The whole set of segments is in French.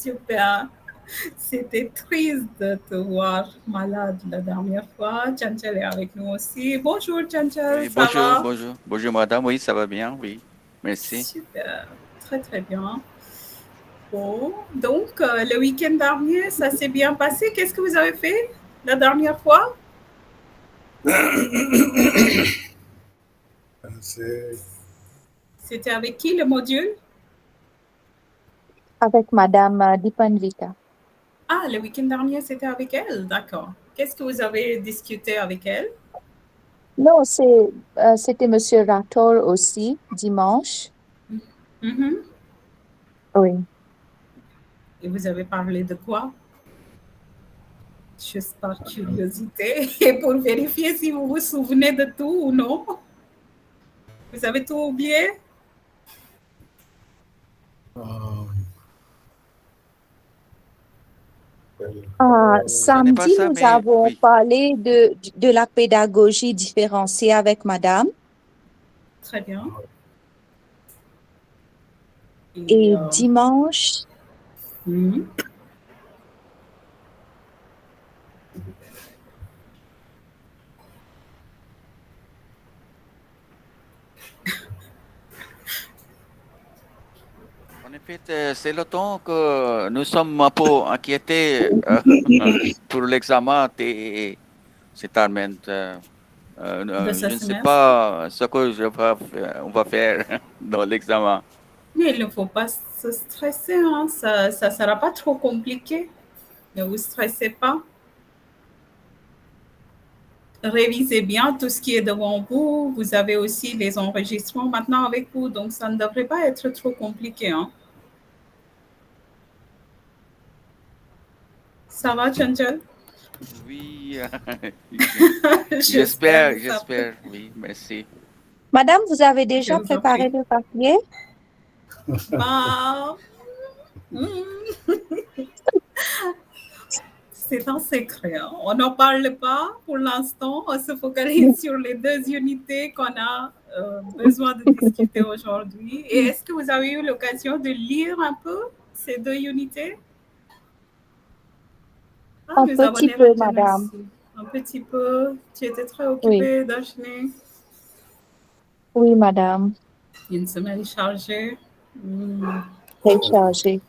Super. C'était triste de te voir malade la dernière fois. Chanchal est avec nous aussi. Bonjour Chanchal, Oui, ça bonjour, va? bonjour. Bonjour, madame. Oui, ça va bien, oui. Merci. Super, très très bien. Bon, donc le week-end dernier, ça s'est bien passé. Qu'est-ce que vous avez fait la dernière fois? C'est C'était avec qui le module? avec Madame Dipanvika. Ah, le week-end dernier, c'était avec elle, d'accord. Qu'est-ce que vous avez discuté avec elle? Non, c'était Monsieur Rator aussi, dimanche. Mhm. Oui. Et vous avez parlé de quoi? Juste par curiosité et pour vérifier si vous vous souvenez de tout ou non. Vous avez tout oublié? euh, Ce n'est pas Samedi, ça, nous mais avons oui. parlé de la pédagogie différenciée avec Madame. Très bien. Et Et dimanche, mhm. En effet, c'est le temps que nous sommes un peu inquiétés pour l'examen de cette année. De ce Je ne sais semestre. pas ce que on va faire dans l'examen. Mais il ne faut pas se stresser, hein. Ça ne sera pas trop compliqué. Ne vous stressez pas. Révisez bien tout ce qui est devant vous. Vous avez aussi les enregistrements maintenant avec vous, donc ça ne devrait pas être trop compliqué, hein. Ça va, Chanchal? Oui, J'espère que ça peut. j'espère, oui, merci. Madame, vous avez Je déjà vous en prie. préparé le papier? Bah, c'est un secret, hein. On n'en parle pas pour l'instant. On se focalise sur les deux unités qu'on a besoin de discuter aujourd'hui. Et est-ce que vous avez eu l'occasion de lire un peu ces deux unités? Ah, Un nous avons petit peu, Niranjan Madame. aussi. Un petit peu. Tu étais très Oui, occupée, Dashni. oui, Madame. Une semaine chargée. Hmm, Très chargé.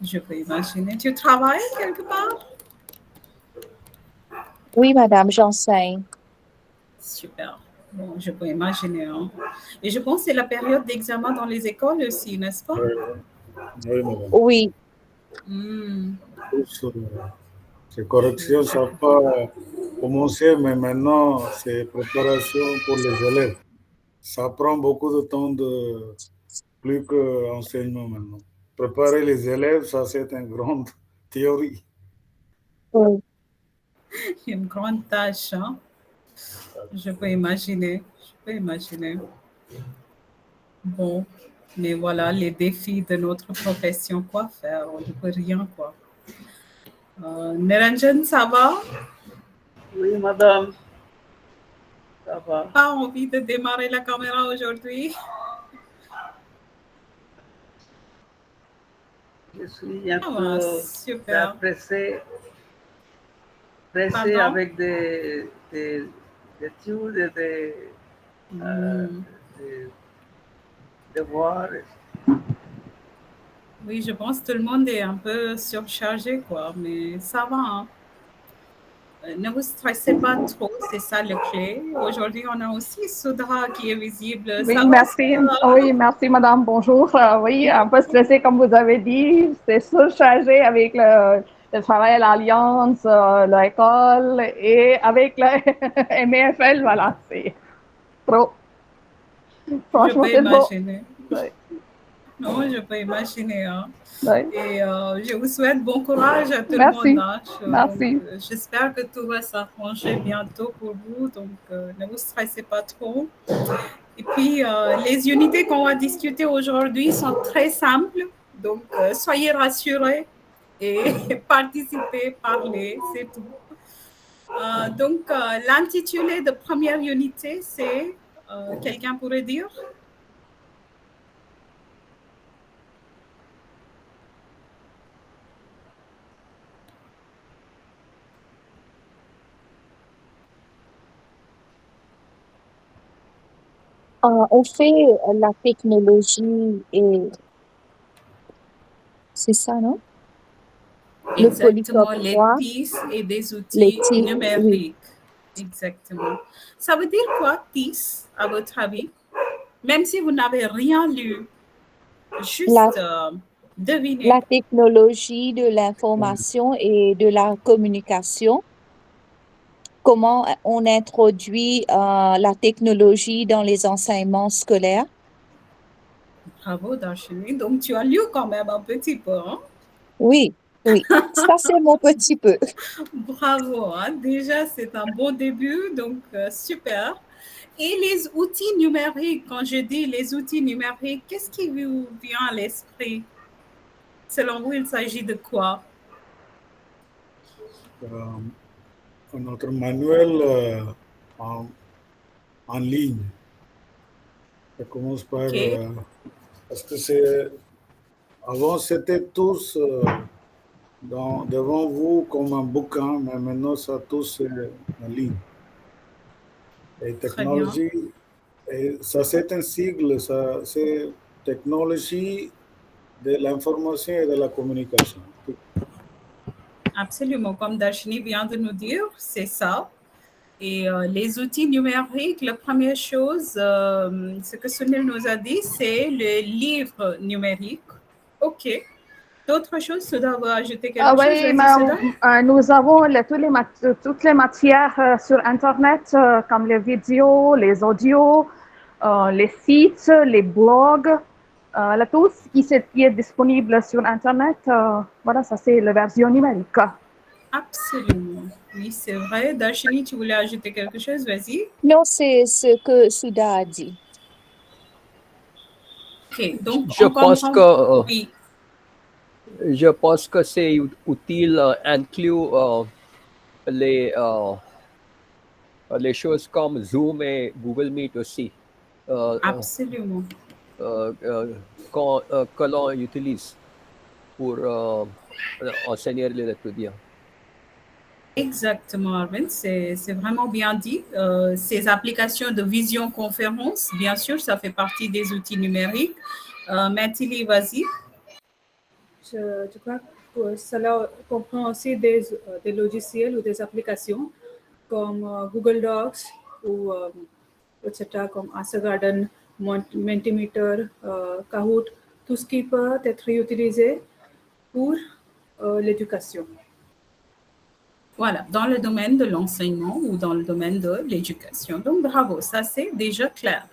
je peux imaginer. Tu travailles quelque part? Oui, Madame, j'enseigne. Super. Bon, je peux imaginer, hein. Et je pense que c'est la période d'examen dans les écoles aussi, n'est-ce pas? oui, madame. Oui, Hmm. Tous, ces corrections ne sont pas commencées, mais maintenant, c'est préparation pour les élèves. Ça prend beaucoup de temps de plus qu'enseignement maintenant. Préparer les élèves, ça c'est une grande théorie. oui. Une grande tâche, hein. Je peux imaginer. Je peux imaginer. Bon, mais voilà, les défis de notre profession, quoi faire? On ne peut rien, quoi. Niranjan, ça va? Oui, madame, ça va. Pas envie de démarrer la caméra aujourd'hui? Je suis un Ah, ben, peu super. pressé Pardon? avec des études et Hmm. des devoirs. Oui, je pense que tout le monde est un peu surchargé, quoi, mais ça va, hein. Ne vous stressez pas trop, c'est ça le clé. Aujourd'hui, on a aussi Soudra qui est visible. Ça Oui, va, merci. Soudra? Oui, merci, madame. Bonjour. Oui, un peu stressé, comme vous avez dit. C'est surchargé avec le travail à l'Alliance, l'école et avec le MFL. Voilà, c'est trop. Je Franchement, peux c'est trop. imaginer. Oui, Non, je peux imaginer, hein. oui. Et je vous souhaite bon courage à tout le monde, Merci. hein. Donc, Merci. j'espère que tout va s'arranger bientôt pour vous. Donc, ne vous stressez pas trop. Et puis, les unités qu'on va discuter aujourd'hui sont très simples. Donc, soyez rassurés et participez, parlez, c'est tout. Donc, l'intitulé de première unité, c'est, quelqu'un pourrait dire? On fait la technologie et c'est ça, non? Le Exactement, Polytop les 3, TIS et des les outils TIC, oui. numériques. Exactement. Ça veut dire quoi, TIS, à votre avis? Même si vous n'avez rien lu, La, juste devinez. la technologie de l'information et de la communication. Comment on introduit la technologie dans les enseignements scolaires? Bravo, Darshini. Donc, tu as lu quand même un petit peu, hein? Oui, oui. Ça, c'est mon petit peu. Bravo, hein. Déjà, c'est un bon début, donc super. Et les outils numériques, quand je dis les outils numériques, qu'est-ce qui vous vient à l'esprit? Selon vous, il s'agit de quoi? Notre manuel en ligne. Ça commence par... OK, parce que avant, c'était tous devant vous comme un bouquin, mais maintenant, ça tous en ligne. Et très bien. technologie, et ça c'est un sigle, ça c'est technologie de l'information et de la communication. Absolument. Comme Darshini vient de nous dire, c'est ça. Et les outils numériques, la première chose, ce que Sunil nous a dit, c'est le livre numérique. OK. D'autres choses, Souda va ajouter quelque chose. Oui, Vas-y, Souda. nous avons toutes les matières sur Internet, comme les vidéos, les audios, les sites, les blogs, tout ce qui est disponible sur Internet. Voilà, ça c'est la version numérique. Absolument. Oui, c'est vrai. Darshini, tu voulais ajouter quelque chose? Vas-y. Non, c'est ce que Souda a dit. OK. Donc, Je on pense comprend. que Oui, je pense que c'est utile inclure les les choses comme Zoom et Google Meet aussi absolument. que l'on utilise pour enseigner les étudiants. Exactement, Arvind. C'est vraiment bien dit. Ces applications de visioconférence, bien sûr, ça fait partie des outils numériques. Mathilde, vas-y. Je crois que cela comprend aussi des logiciels ou des applications comme Google Docs ou etc. comme Assergarden, Mentimeter, Kahoot, tout ce qui peut être utilisé pour l'éducation. Voilà, dans le domaine de l'enseignement ou dans le domaine de l'éducation. Donc, bravo, ça c'est déjà clair.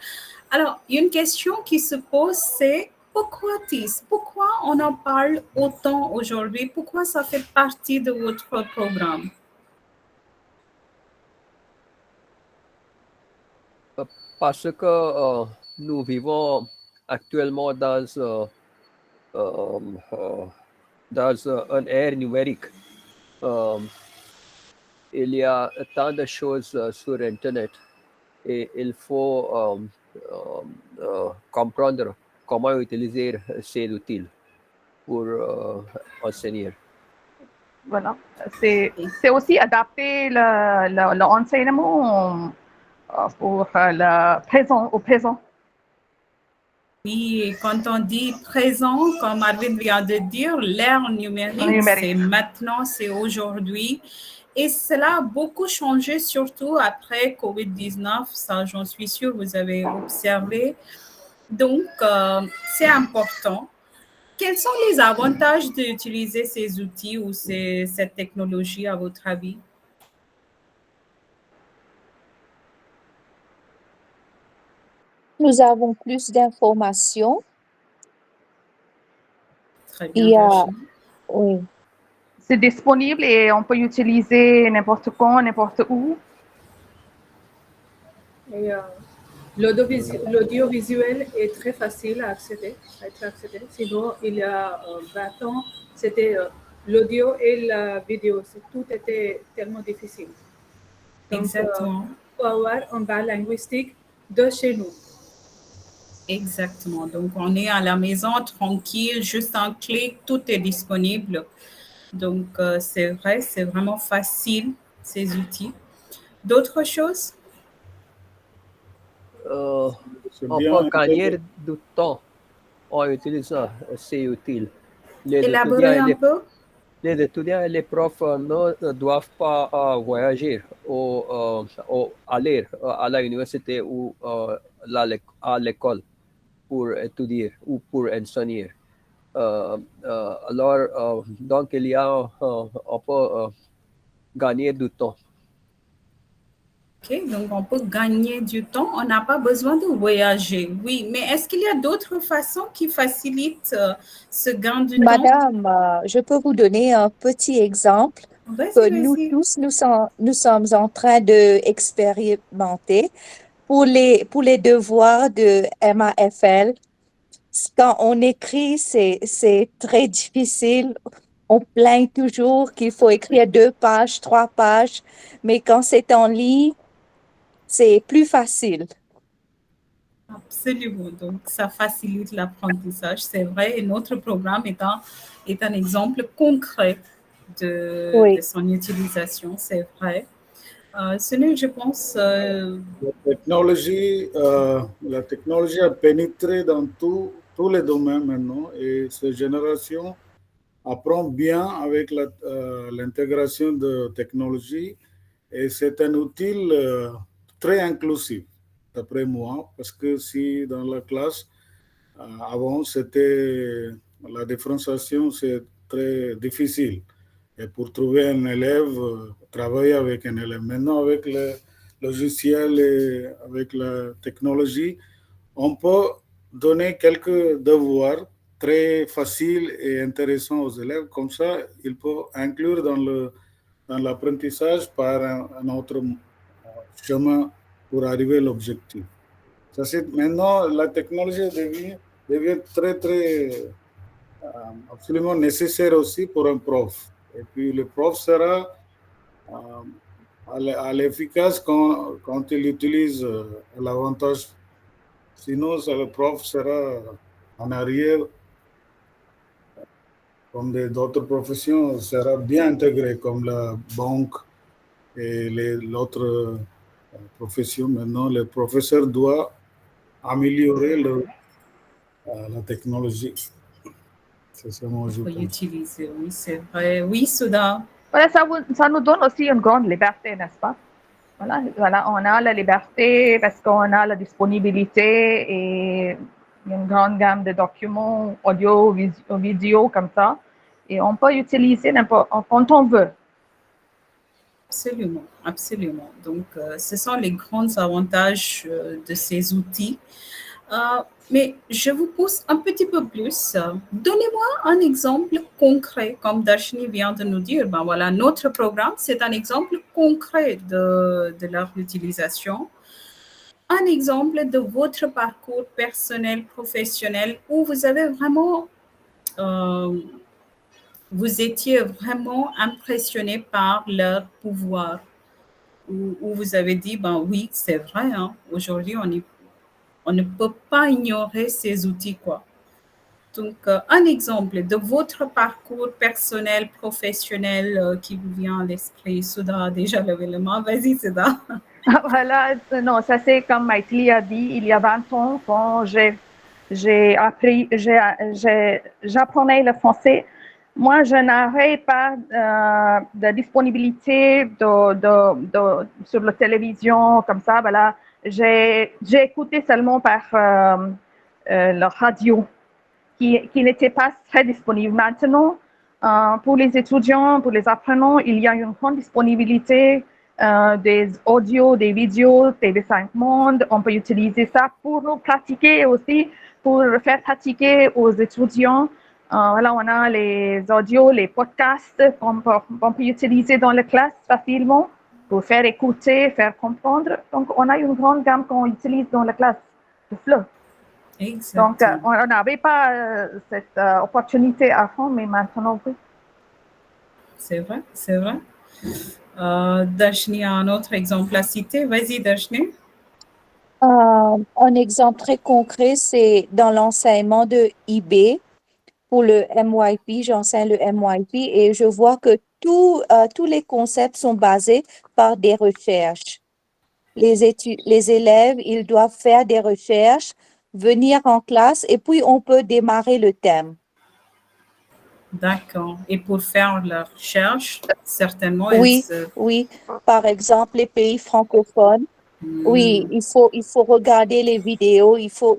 Alors, il y a une question qui se pose, c'est pourquoi TIS? Pourquoi on en parle autant aujourd'hui? Pourquoi ça fait partie de votre programme? Parce que nous vivons actuellement dans un ère numérique. Il y a tant de choses sur Internet et il faut comprendre comment utiliser ces outils pour enseigner. Voilà, c'est aussi adapter l'enseignement pour au présent. Oui, et quand on dit présent, comme Arvind vient de dire, l'ère numérique, c'est maintenant, c'est aujourd'hui. Et cela a beaucoup changé, surtout après COVID-19, ça j'en suis sûre, vous avez observé. Donc, c'est important. Quels sont les avantages d'utiliser ces outils ou cette technologie, à votre avis? Nous avons plus d'informations. Très Il bien, y a, Darshini. oui, C'est disponible et on peut utiliser n'importe quand, n'importe où. Et l'audiovisuel est très facile à être accédé. Sinon, il y a 20 ans, c'était l'audio et la vidéo. Tout était tellement difficile. Donc, Exactement. il faut avoir un bas linguistique de chez nous. Exactement. Donc, on est à la maison tranquille, juste un clic, tout est disponible. Donc, c'est vrai, c'est vraiment facile, ces outils. D'autres choses? C'est on bien peut gagner intégré. du temps en utilisant, c'est utile. Les Élaborer étudiants, un peu. les étudiants et les profs ne doivent pas voyager ou aller à l'université ou à l'école pour étudier ou pour enseigner. Alors, donc, on peut gagner du temps. Ok, donc on peut gagner du temps, on n'a pas besoin de voyager. Oui, mais est-ce qu'il y a d'autres façons qui facilitent ce gain du temps? Madame, je peux vous donner un petit exemple que Vas-y, nous vas-y. tous, nous sommes en train d'expérimenter pour les devoirs de MAFL. Quand on écrit, c'est très difficile. On plaint toujours qu'il faut écrire 2 pages, 3 pages, mais quand c'est en ligne, c'est plus facile. Absolument. Donc, ça facilite l'apprentissage, c'est vrai. Et notre programme est un exemple concret de Oui. son utilisation, c'est vrai. Sunil, je pense, La technologie a pénétré dans tous les domaines maintenant et cette génération apprend bien avec l'intégration de technologie et c'est un outil très inclusif, d'après moi, parce que si dans la classe, avant, la différenciation, c'est très difficile. Et pour trouver un élève, travailler avec un élève. Maintenant, avec le logiciel et avec la technologie, on peut donner quelques devoirs très faciles et intéressants aux élèves. Comme ça, ils peuvent inclure dans l'apprentissage par un autre chemin pour arriver à l'objectif. Maintenant, la technologie devient très, très absolument nécessaire aussi pour un prof. Et puis le prof sera à l'efficace quand il utilise l'avantage. Sinon, le prof sera en arrière, comme d'autres professions, sera bien intégré, comme la banque et l'autre profession. Maintenant, le professeur doit améliorer la technologie. C'est ça, moi, je on peut pense. utiliser. Oui, c'est vrai. Oui, Souda. Voilà, ça nous donne aussi une grande liberté, n'est-ce pas? Voilà, on a la liberté parce qu'on a la disponibilité et une grande gamme de documents audio, vidéo comme ça. Et on peut utiliser quand on veut. Absolument, absolument. Donc, ce sont les grands avantages de ces outils. Mais je vous pousse un petit peu plus. Donnez-moi un exemple concret, comme Darshini vient de nous dire. Ben voilà, notre programme, c'est un exemple concret de leur utilisation. Un exemple de votre parcours personnel, professionnel, où vous avez vraiment, vous étiez vraiment impressionné par leur pouvoir, où vous avez dit, ben oui, c'est vrai, hein, aujourd'hui, on ne peut pas ignorer ces outils, quoi. Donc, un exemple de votre parcours personnel, professionnel qui vous vient à l'esprit. Souda a déjà levé le main. Vas-y, Souda. Voilà, non, ça c'est comme Maïtli a dit, il y a 20 ans, quand j'apprenais le français, moi, je n'avais pas de disponibilité sur la télévision comme ça. Voilà, j'ai écouté seulement par la radio qui n'était pas très disponible. Maintenant, pour les étudiants, pour les apprenants, il y a une grande disponibilité des audios, des vidéos, TV5 Monde. On peut utiliser ça pour nous pratiquer aussi, pour faire pratiquer aux étudiants. Voilà, on a les audios, les podcasts qu'on peut utiliser dans la classe facilement pour faire écouter, faire comprendre. Donc, on a une grande gamme qu'on utilise dans la classe de FLE. Exactement. Donc, on n'avait pas cette opportunité avant, mais maintenant, oui. C'est vrai, c'est vrai. Darshini a un autre exemple à citer. Vas-y, Darshini. Un exemple très concret, c'est dans l'enseignement de IB. Pour le MYP, j'enseigne le MYP et je vois que tous les concepts sont basés par des recherches. les élèves, ils doivent faire des recherches, venir en classe et puis on peut démarrer le thème. D'accord. Et pour faire la recherche, certainement, Oui, oui. Par exemple, les pays francophones, oui, il faut regarder les vidéos, il faut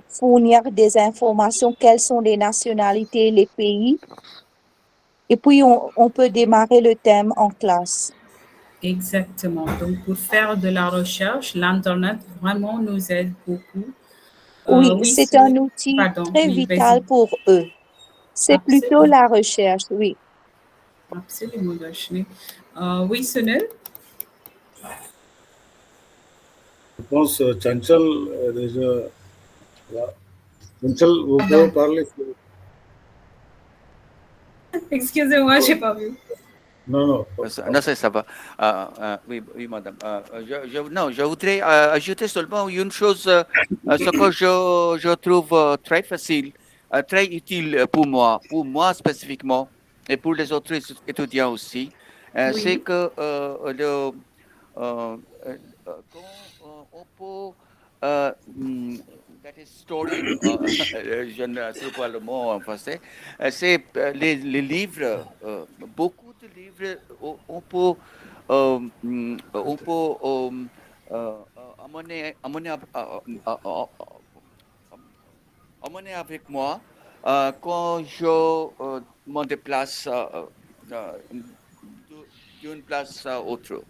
fournir des informations, quelles sont les nationalités, les pays, et puis on peut démarrer le thème en classe. Exactement. Donc, pour faire de la recherche, l'Internet vraiment nous aide beaucoup. Oui, c'est un outil très vital pour eux. C'est plutôt la recherche, oui. Absolument, Darshini. Oui, Sunil? Je pense Chanchal déjà. Chanchal, vous pouvez parler? Excusez-moi, je n'ai pas vu. Non, Non, ça va. Oui, madame. Je voudrais ajouter seulement une chose, ce que je trouve très facile, très utile pour moi spécifiquement, et pour les autres étudiants aussi, c'est que quand on peut that is storing, je ne trouve pas le mot en français, c'est les livres, beaucoup de livres, on peut amener avec moi quand je me déplace d'une place à autre.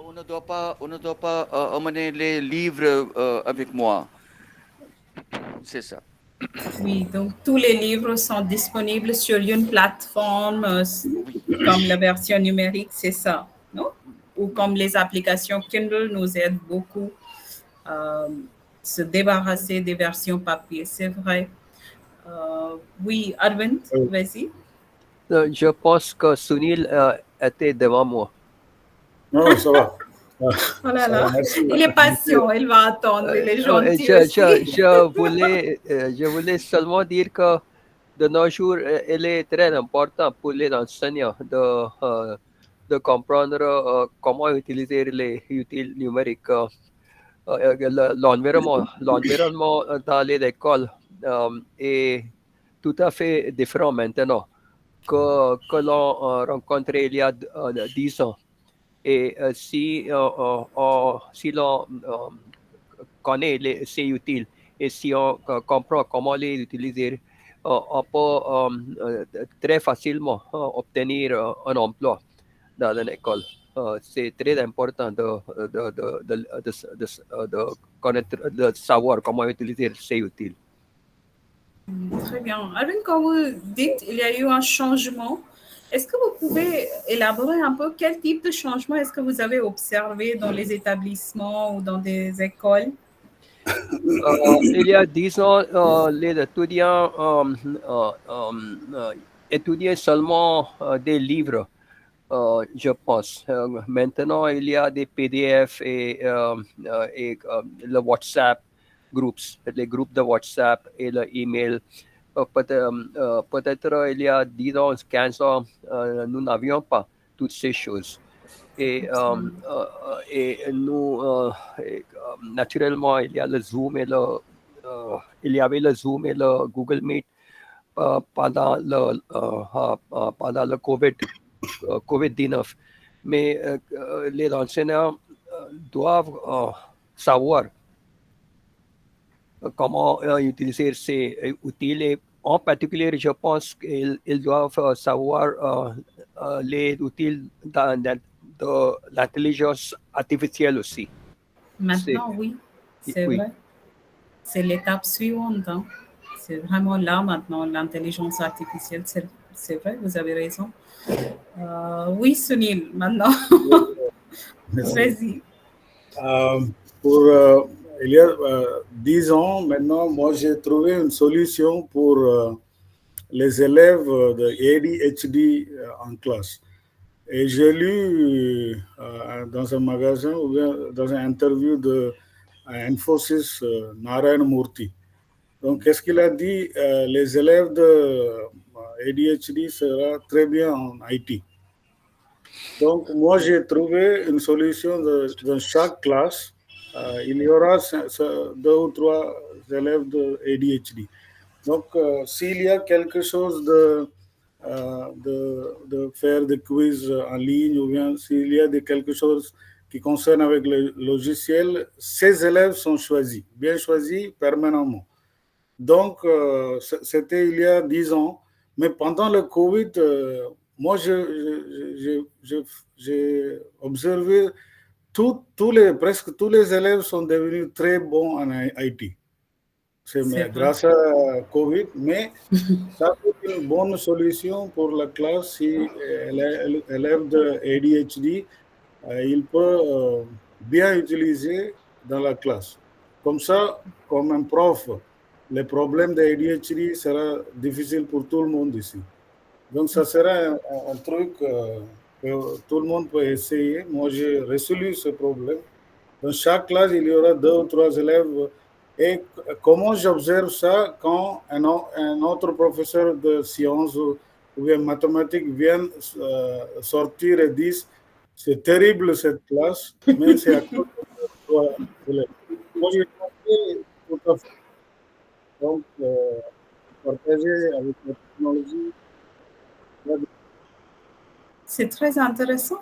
On ne doit pas amener les livres avec moi. C'est ça. Oui, donc tous les livres sont disponibles sur une plateforme comme la version numérique, c'est ça, non? Ou comme les applications Kindle nous aident beaucoup à se débarrasser des versions papier, c'est vrai. Oui, Arvind, vas-y. Je pense que Sunil était devant moi. Non, ça va. Oh là là, il est patient, il va attendre, il est gentil aussi. Je voulais seulement dire que de nos jours, il est très important pour les enseignants de comprendre comment utiliser les outils numériques. L'environnement dans les écoles est tout à fait différent maintenant que l'on rencontrait il y a 10 ans. Et si l'on connaît ces outils et si on comprend comment les utiliser, on peut très facilement obtenir un emploi dans une école. C'est très important de connaître, de savoir comment utiliser ces outils. Très bien. Arvind, quand vous dites qu'il y a eu un changement, est-ce que vous pouvez élaborer un peu quel type de changement est-ce que vous avez observé dans les établissements ou dans des écoles? Il y a 10 ans, les étudiants étudiaient seulement des livres, je pense. Maintenant, il y a des PDF et le WhatsApp groups, les groupes de WhatsApp et le email. Peut-être il y a 10 ans, 15 ans, nous n'avions pas toutes ces choses. Et nous, naturellement, il y a le Zoom et il y avait le Zoom et le Google Meet pendant le COVID-19. Mais les enseignants doivent savoir comment utiliser ces outils. Et en particulier, je pense qu'ils doivent savoir les outils de l'intelligence artificielle aussi. Maintenant, oui, c'est vrai. C'est l'étape suivante. Hein. C'est vraiment là maintenant, l'intelligence artificielle. C'est vrai, vous avez raison. Oui, Sunil, maintenant. Vas-y. Il y a 10 ans, maintenant, moi, j'ai trouvé une solution pour les élèves de ADHD en classe. Et j'ai lu dans un magasin ou bien dans une interview de Infosys Narayana Murthy. Donc, qu'est-ce qu'il a dit? Les élèves de ADHD seront très bien en IT. Donc, moi, j'ai trouvé une solution dans chaque classe. Il y aura 2 ou 3 élèves de ADHD. Donc, s'il y a quelque chose de faire des quiz en ligne ou bien s'il y a quelque chose qui concerne avec le logiciel, ces élèves sont choisis, bien choisis permanemment. Donc, c'était il y a 10 ans. Mais pendant le Covid, moi, j'ai observé presque tous les élèves sont devenus très bons en IT. C'est C'est vrai. grâce à Covid, mais ça c'est une bonne solution pour la classe si l'élève de ADHD, il peut bien utiliser dans la classe. Comme ça, comme un prof, le problème de ADHD sera difficile pour tout le monde ici. Donc, ça sera un truc que tout le monde peut essayer. Moi, j'ai résolu ce problème. Dans chaque classe, il y aura 2 ou 3 élèves. Et comment j'observe ça quand un autre professeur de sciences ou bien mathématiques vient sortir et dit c'est terrible cette classe, mais c'est à cause de 3 élèves. Moi, j'ai compris tout à fait. Donc, partager avec la technologie. C'est très intéressant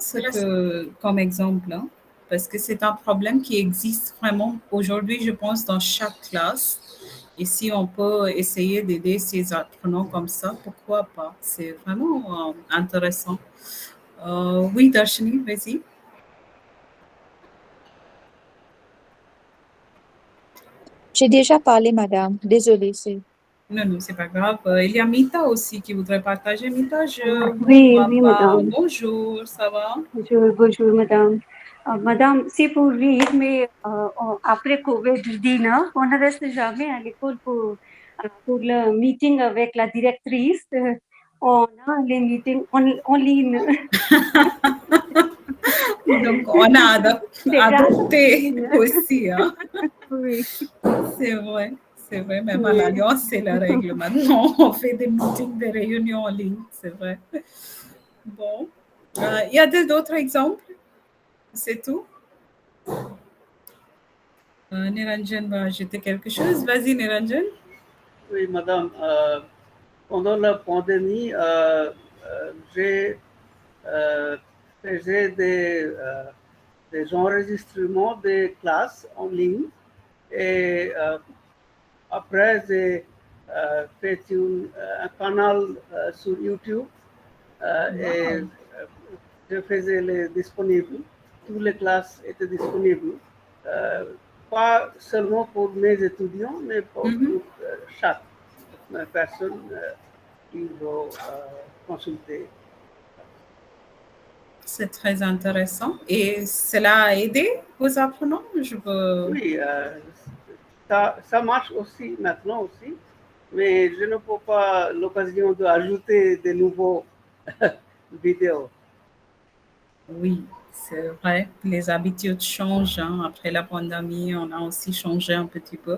comme exemple, hein, parce que c'est un problème qui existe vraiment aujourd'hui, je pense, dans chaque classe. Et si on peut essayer d'aider ces apprenants comme ça, pourquoi pas? C'est vraiment intéressant. Oui, Darshini, vas-y. J'ai déjà parlé, madame. Désolée. Non, c'est pas grave. Il y a Mita aussi qui voudrait partager. Mita, je Oui, vois oui, pas. madame. Bonjour, ça va? Bonjour, madame. Madame, c'est pour rire, mais après COVID-19, on ne reste jamais à l'école pour le meeting avec la directrice. On a les meetings en ligne. Donc, on a adopté aussi. Hein? Oui. C'est vrai, même à l'Alliance, c'est la règle maintenant. On fait des meetings, des réunions en ligne, c'est vrai. Bon. Y a-t-il d'autres exemples? C'est tout? Niranjan va ajouter quelque chose. Vas-y, Niranjan. Oui, madame. Pendant la pandémie, j'ai fait des enregistrements des classes en ligne et après j'ai fait un canal sur YouTube et je faisais les disponibles. Toutes les classes étaient disponibles. Pas seulement pour mes étudiants, mais pour chaque personne qui va consulter. C'est très intéressant. Et cela a aidé vos apprenants? Oui, ça marche aussi maintenant aussi, mais je ne peux pas l'occasion d'ajouter de nouveaux vidéos. Oui, c'est vrai. Les habitudes changent. Hein. Après la pandémie, on a aussi changé un petit peu.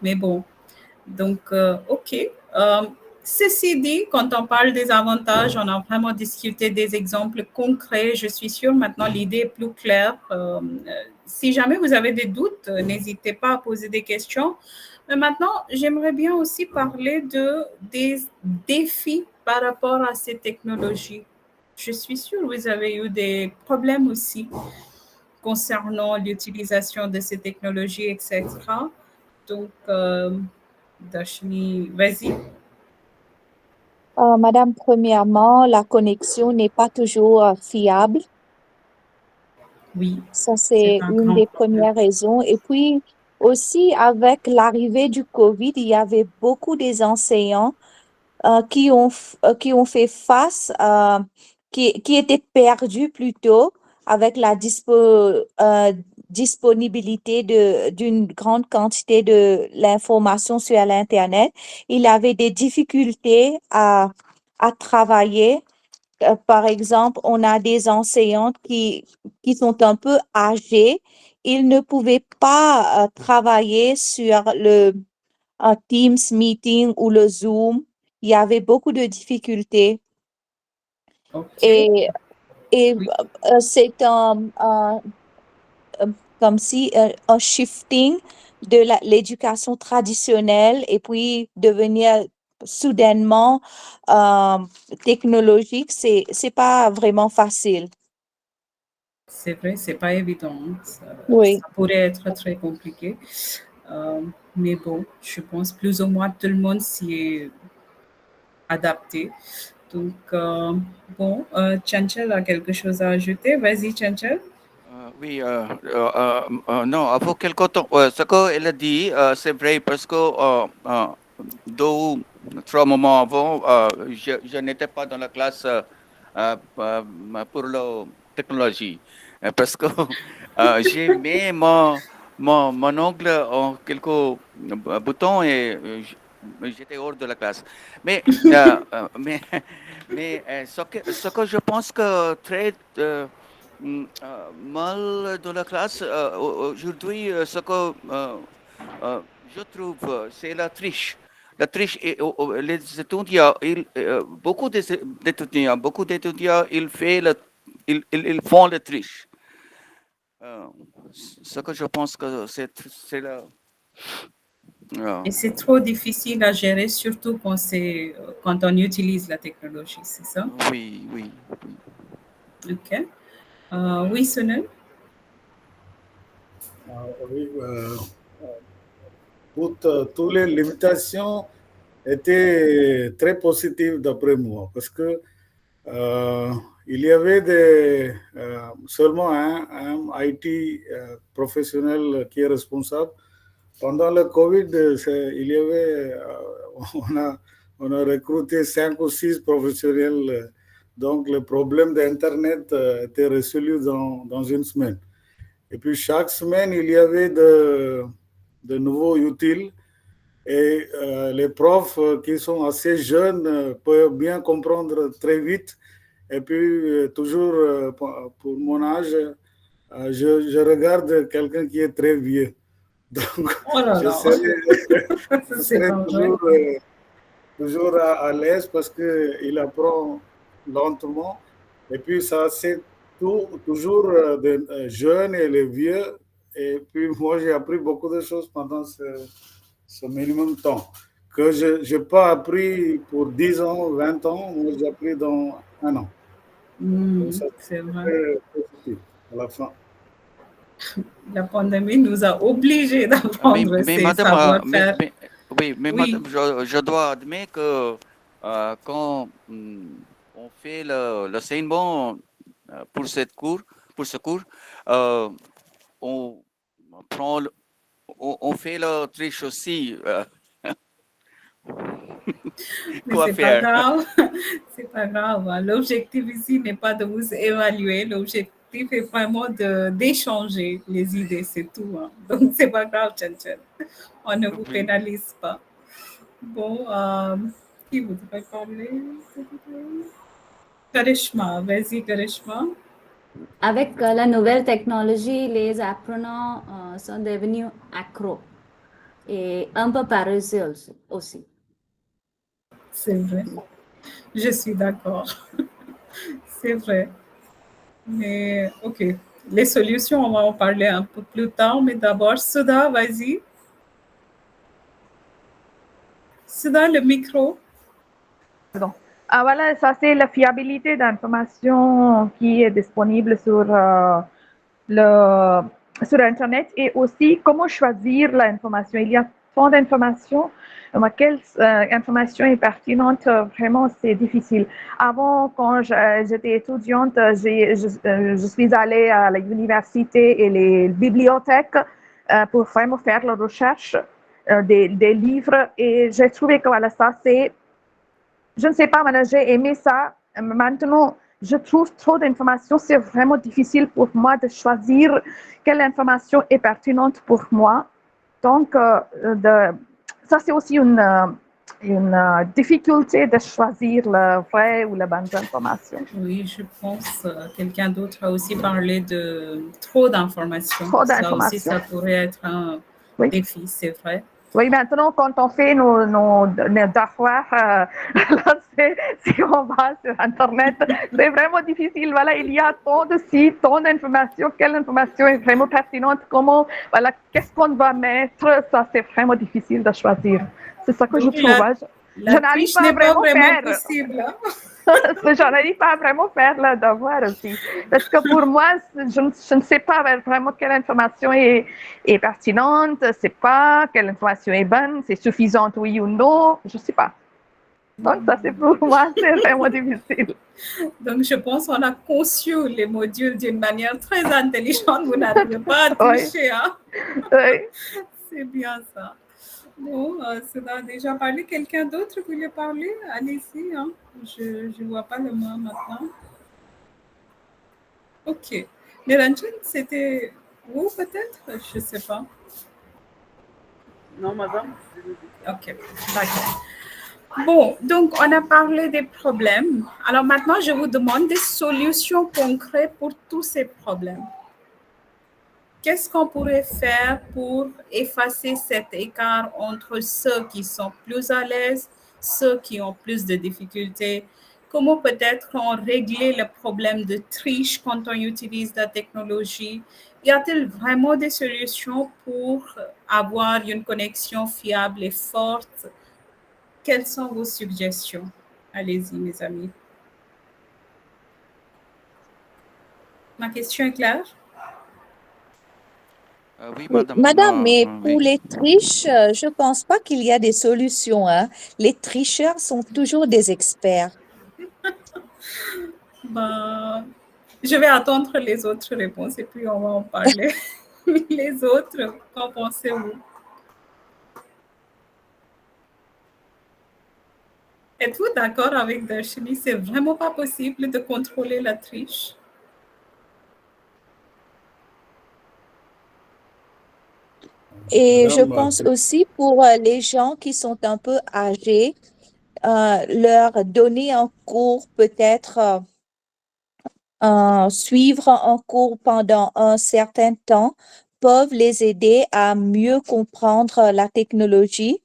Mais bon, donc, OK. Ceci dit, quand on parle des avantages, on a vraiment discuté des exemples concrets. Je suis sûre maintenant l'idée est plus claire. Si jamais vous avez des doutes, n'hésitez pas à poser des questions. Mais maintenant, j'aimerais bien aussi parler des défis par rapport à ces technologies. Je suis sûre que vous avez eu des problèmes aussi concernant l'utilisation de ces technologies, etc. Donc, Darshini, vas-y. Madame, premièrement, la connexion n'est pas toujours fiable. Oui. Ça, c'est une des premières raisons. Et puis, aussi, avec l'arrivée du COVID, il y avait beaucoup des enseignants qui ont fait face, qui étaient perdus plutôt avec la disponibilité d'une grande quantité de l'information sur l'Internet. Il avait des difficultés à travailler. Par exemple, on a des enseignantes qui sont un peu âgées. Ils ne pouvaient pas travailler sur le Teams meeting ou le Zoom. Il y avait beaucoup de difficultés. Okay. Et c'est comme si un shifting de l'éducation traditionnelle et puis devenir soudainement technologique, c'est pas vraiment facile. C'est vrai, c'est pas évident. Oui. Ça pourrait être très compliqué. Mais bon, je pense plus ou moins tout le monde s'y est adapté. Donc, bon, Chanchal a quelque chose à ajouter. Vas-y, Chanchal. Oui, non, avant quelque temps, ce qu'elle a dit, c'est vrai parce que 2 ou 3 moments avant, je n'étais pas dans la classe pour la technologie. Parce que j'ai mis mon ongle en quelques boutons et j'étais hors de la classe. Mais, ce que je pense que très mal dans la classe, aujourd'hui, ce que je trouve, c'est la triche. La triche, les étudiants, beaucoup d'étudiants, ils font la triche. Ce que je pense que c'est la... Et c'est trop difficile à gérer, surtout quand on utilise la technologie, c'est ça? Oui. OK. Oui, Sunil? Oui, toutes les limitations étaient très positives d'après moi parce que il y avait seulement un IT professionnel qui est responsable. Pendant le Covid, il y avait, on a recruté 5 ou 6 professionnels. Donc, le problème d'Internet était résolu dans une semaine. Et puis, chaque semaine, il y avait de nouveaux utiles. Et les profs qui sont assez jeunes peuvent bien comprendre très vite. Et puis, toujours pour mon âge, je regarde quelqu'un qui est très vieux. Donc, Oh là je là, c'est serai pas vrai. toujours à l'aise parce qu'il apprend lentement. Et puis, ça, c'est toujours des jeunes et les vieux. Et puis, moi, j'ai appris beaucoup de choses pendant ce minimum de temps que je n'ai pas appris pour 10 ans, 20 ans. Moi, j'ai appris dans 1 an. Donc, ça, C'est vrai. très positif à la fin. La pandémie nous a obligés d'apprendre Mais ces madame, savoir-faire. oui, mais Oui. madame, je dois admettre que quand on fait l'enseignement pour ce cours, on on fait la triche aussi. Mais Quoi c'est pas faire? grave, c'est pas grave. L'objectif ici n'est pas de vous évaluer. L'objectif est vraiment d'échanger les idées, c'est tout. Hein. Donc c'est pas grave, Chanchal. On ne vous pénalise pas. Bon, qui voudrait parler? Karishma, vas-y Karishma. Avec la nouvelle technologie, les apprenants sont devenus accros et un peu paresseux aussi. C'est vrai. Je suis d'accord. C'est vrai. Mais OK. Les solutions, on va en parler un peu plus tard. Mais d'abord, Sudha, vas-y. Sudha, le micro. Pardon. Voilà, ça c'est la fiabilité d'informations qui est disponible sur Internet et aussi comment choisir l'information. Il y a tant d'informations, quelle information est pertinente, vraiment c'est difficile. Avant, quand j'étais étudiante, je suis allée à l'université et les bibliothèques pour vraiment faire la recherche des livres et j'ai trouvé que voilà, ça c'est je ne sais pas, mais j'ai aimé ça. Maintenant, je trouve trop d'informations. C'est vraiment difficile pour moi de choisir quelle information est pertinente pour moi. Donc, ça, c'est aussi une difficulté de choisir la vraie ou la bonne information. Oui, je pense quelqu'un d'autre a aussi parlé de trop d'informations. Trop Ça aussi, d'informations. ça pourrait être un défi, c'est vrai. Oui, maintenant, quand on fait nos devoirs, là, si on va sur Internet, c'est vraiment difficile. Voilà, il y a tant de sites, tant d'informations. Quelle information est vraiment pertinente? Comment, voilà, qu'est-ce qu'on va mettre? Ça, c'est vraiment difficile de choisir. C'est ça que je Donc, trouve. la Je n'arrive triche pas n'est pas vraiment vraiment faire. possible. Hein? Je n'arrive pas vraiment faire le devoir aussi. Parce que pour moi, je ne sais pas vraiment quelle information est pertinente, je ne sais pas quelle information est bonne, c'est suffisante oui ou non, je ne sais pas. Donc ça, c'est pour moi, c'est vraiment difficile. Donc, je pense qu'on a conçu les modules d'une manière très intelligente. Vous n'arrivez pas à tricher. Hein? Oui. C'est bien ça. Bon, ça a déjà parlé. Quelqu'un d'autre voulait parler? Allez-y. Hein? Je ne vois pas le mot maintenant. OK. Niranjan, c'était vous peut-être? Je ne sais pas. Non, madame. OK, d'accord. Bon, donc on a parlé des problèmes. Alors maintenant, je vous demande des solutions concrètes pour tous ces problèmes. Qu'est-ce qu'on pourrait faire pour effacer cet écart entre ceux qui sont plus à l'aise, ceux qui ont plus de difficultés? Comment peut-être on régler le problème de triche quand on utilise la technologie? Y a-t-il vraiment des solutions pour avoir une connexion fiable et forte? Quelles sont vos suggestions? Allez-y, mes amis. Ma question est claire? Oui, Oui, madame. madame, mais pour Oui. les triches, je ne pense pas qu'il y a des solutions, hein. Les tricheurs sont toujours des experts. Ben, je vais attendre les autres réponses et puis on va en parler. Les autres, qu'en pensez-vous? Êtes-vous d'accord avec Darshini? C'est vraiment pas possible de contrôler la triche? Et je Madame, pense aussi pour les gens qui sont un peu âgés, leur donner un cours peut-être, suivre un cours pendant un certain temps peuvent les aider à mieux comprendre la technologie.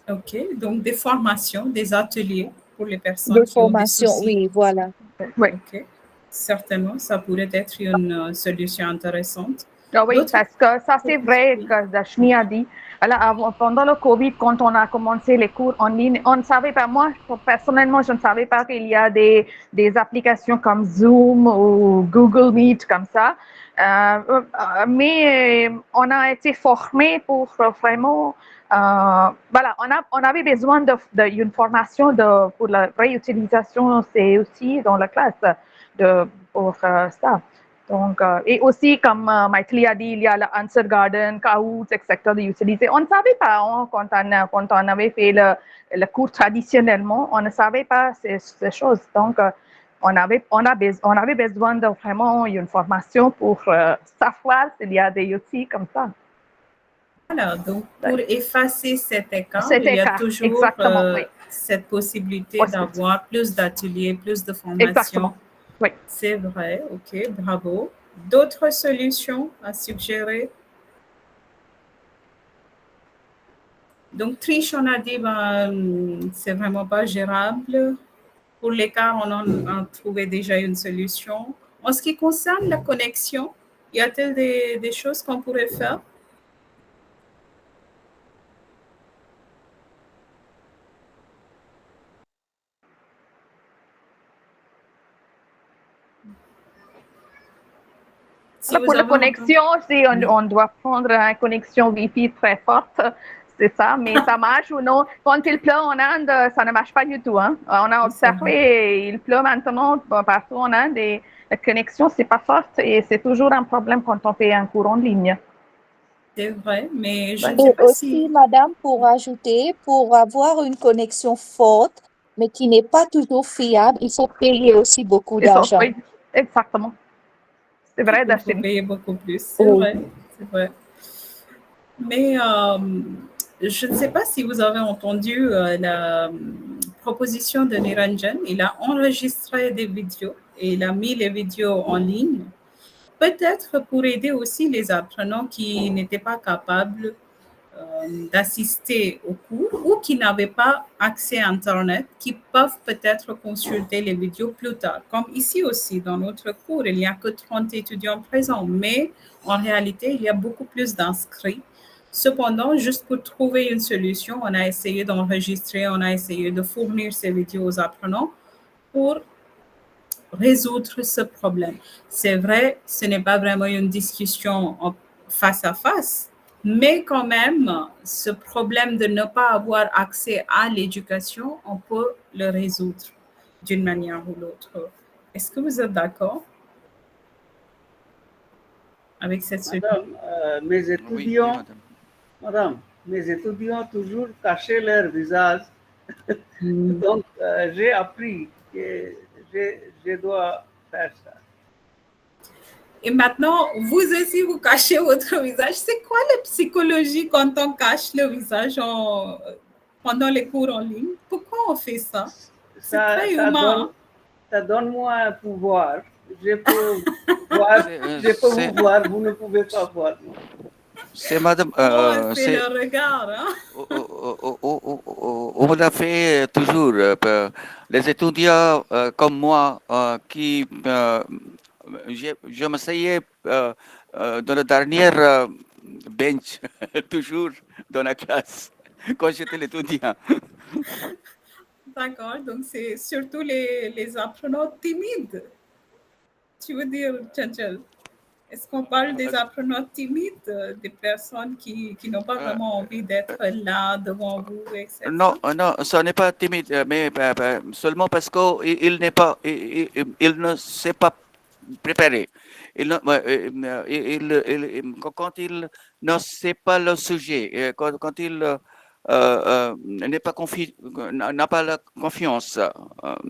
OK, donc des formations, des ateliers pour les personnes Des qui ont des formations, soucis. oui, voilà. Oui. OK, certainement, ça pourrait être une solution intéressante. Ah oui, D'autres? parce que ça, c'est vrai que Dashni a dit. Alors, pendant le COVID, quand on a commencé les cours en ligne, on ne savait pas, moi, personnellement, je ne savais pas qu'il y a des applications comme Zoom ou Google Meet comme ça. Mais on a été formés pour vraiment, voilà, on avait besoin d'une formation pour la réutilisation, c'est aussi dans la classe pour ça. Donc, et aussi, comme Maithili a dit, il y a le Answer Garden, Kahoot, etc. d'utiliser. On ne savait pas, hein, quand on avait fait le cours traditionnellement, on ne savait pas ces choses. Donc, on avait besoin de vraiment une formation pour savoir s'il y a des outils comme ça. Voilà, donc pour effacer cet écart, Cet il y a écart, toujours exactement, oui. cette possibilité d'avoir plus d'ateliers, plus de formations. Exactement, oui. C'est vrai, OK, bravo. D'autres solutions à suggérer? Donc, triche, on a dit, ben, c'est vraiment pas gérable. Pour l'écart, on a trouvé déjà une solution. En ce qui concerne la connexion, y a-t-il des choses qu'on pourrait faire? Si pour la connexion, si on doit prendre une connexion Wi-Fi très forte, c'est ça, mais ça marche ou non? Quand il pleut en Inde, ça ne marche pas du tout. Hein? On a observé, il pleut maintenant partout en Inde et la connexion, c'est pas forte et c'est toujours un problème quand on fait un cours en ligne. C'est vrai, mais je ne Et sais pas aussi, si... madame, pour ajouter, pour avoir une connexion forte, mais qui n'est pas toujours fiable, il faut payer aussi beaucoup d'argent. Oui, exactement. C'est vrai, Il faut payer beaucoup plus, c'est Oui. vrai, c'est vrai. Mais je ne sais pas si vous avez entendu la proposition de Niranjan. Il a enregistré des vidéos et il a mis les vidéos en ligne. peut-être pour aider aussi les apprenants qui n'étaient pas capables d'assister au cours ou qui n'avaient pas accès à Internet, qui peuvent peut-être consulter les vidéos plus tard. Comme ici aussi, dans notre cours, il n'y a que 30 étudiants présents, mais en réalité, il y a beaucoup plus d'inscrits. Cependant, juste pour trouver une solution, on a essayé d'enregistrer, on a essayé de fournir ces vidéos aux apprenants pour résoudre ce problème. C'est vrai, ce n'est pas vraiment une discussion face à face, mais quand même, ce problème de ne pas avoir accès à l'éducation, on peut le résoudre d'une manière ou l'autre. Est-ce que vous êtes d'accord avec cette solution? Madame, mes étudiants, madame, mes étudiants ont toujours caché leur visage. Donc, j'ai appris que je dois faire ça. Et maintenant, vous aussi, vous cachez votre visage. C'est quoi la psychologie quand on cache le visage pendant les cours en ligne? Pourquoi on fait ça? C'est très humain. Ça donne moi un pouvoir. Je peux vous voir, vous ne pouvez pas voir. C'est madame. C'est le regard. Hein? On l'a fait toujours. Les étudiants comme moi qui. Je m'asseyais dans le dernier bench, toujours dans la classe, quand j'étais l'étudiant. D'accord, donc c'est surtout les apprenants timides. Tu veux dire, Chanchal? Est-ce qu'on parle des apprenants timides, des personnes qui n'ont pas vraiment envie d'être là devant vous, etc.? Non, ce n'est pas timide, mais seulement parce qu'il ne s'est pas préparé. Quand il ne sait pas le sujet, quand il n'a pas la confiance,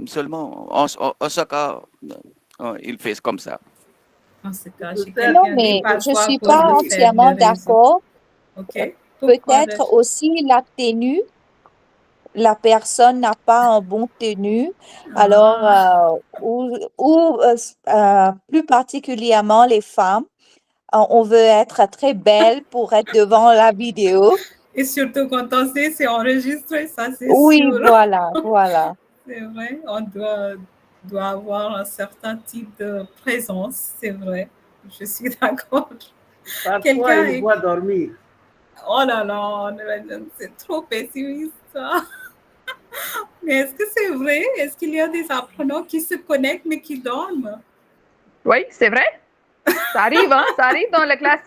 seulement en ce cas, il fait comme ça. En ce cas, non, mais je ne suis pas entièrement d'accord. Okay. Peut-être aussi la tenue. La personne n'a pas un bon tenue. Alors, plus particulièrement les femmes, on veut être très belle pour être devant la vidéo. Et surtout quand on sait c'est enregistré, ça c'est sûr. Oui, voilà. C'est vrai, on doit avoir un certain type de présence, c'est vrai. Je suis d'accord. Parfois, il doit dormir. Oh là là, c'est trop pessimiste ça. Mais est-ce que c'est vrai? Est-ce qu'il y a des apprenants qui se connectent mais qui dorment? Oui, c'est vrai. Ça arrive, hein? Ça arrive dans la classe.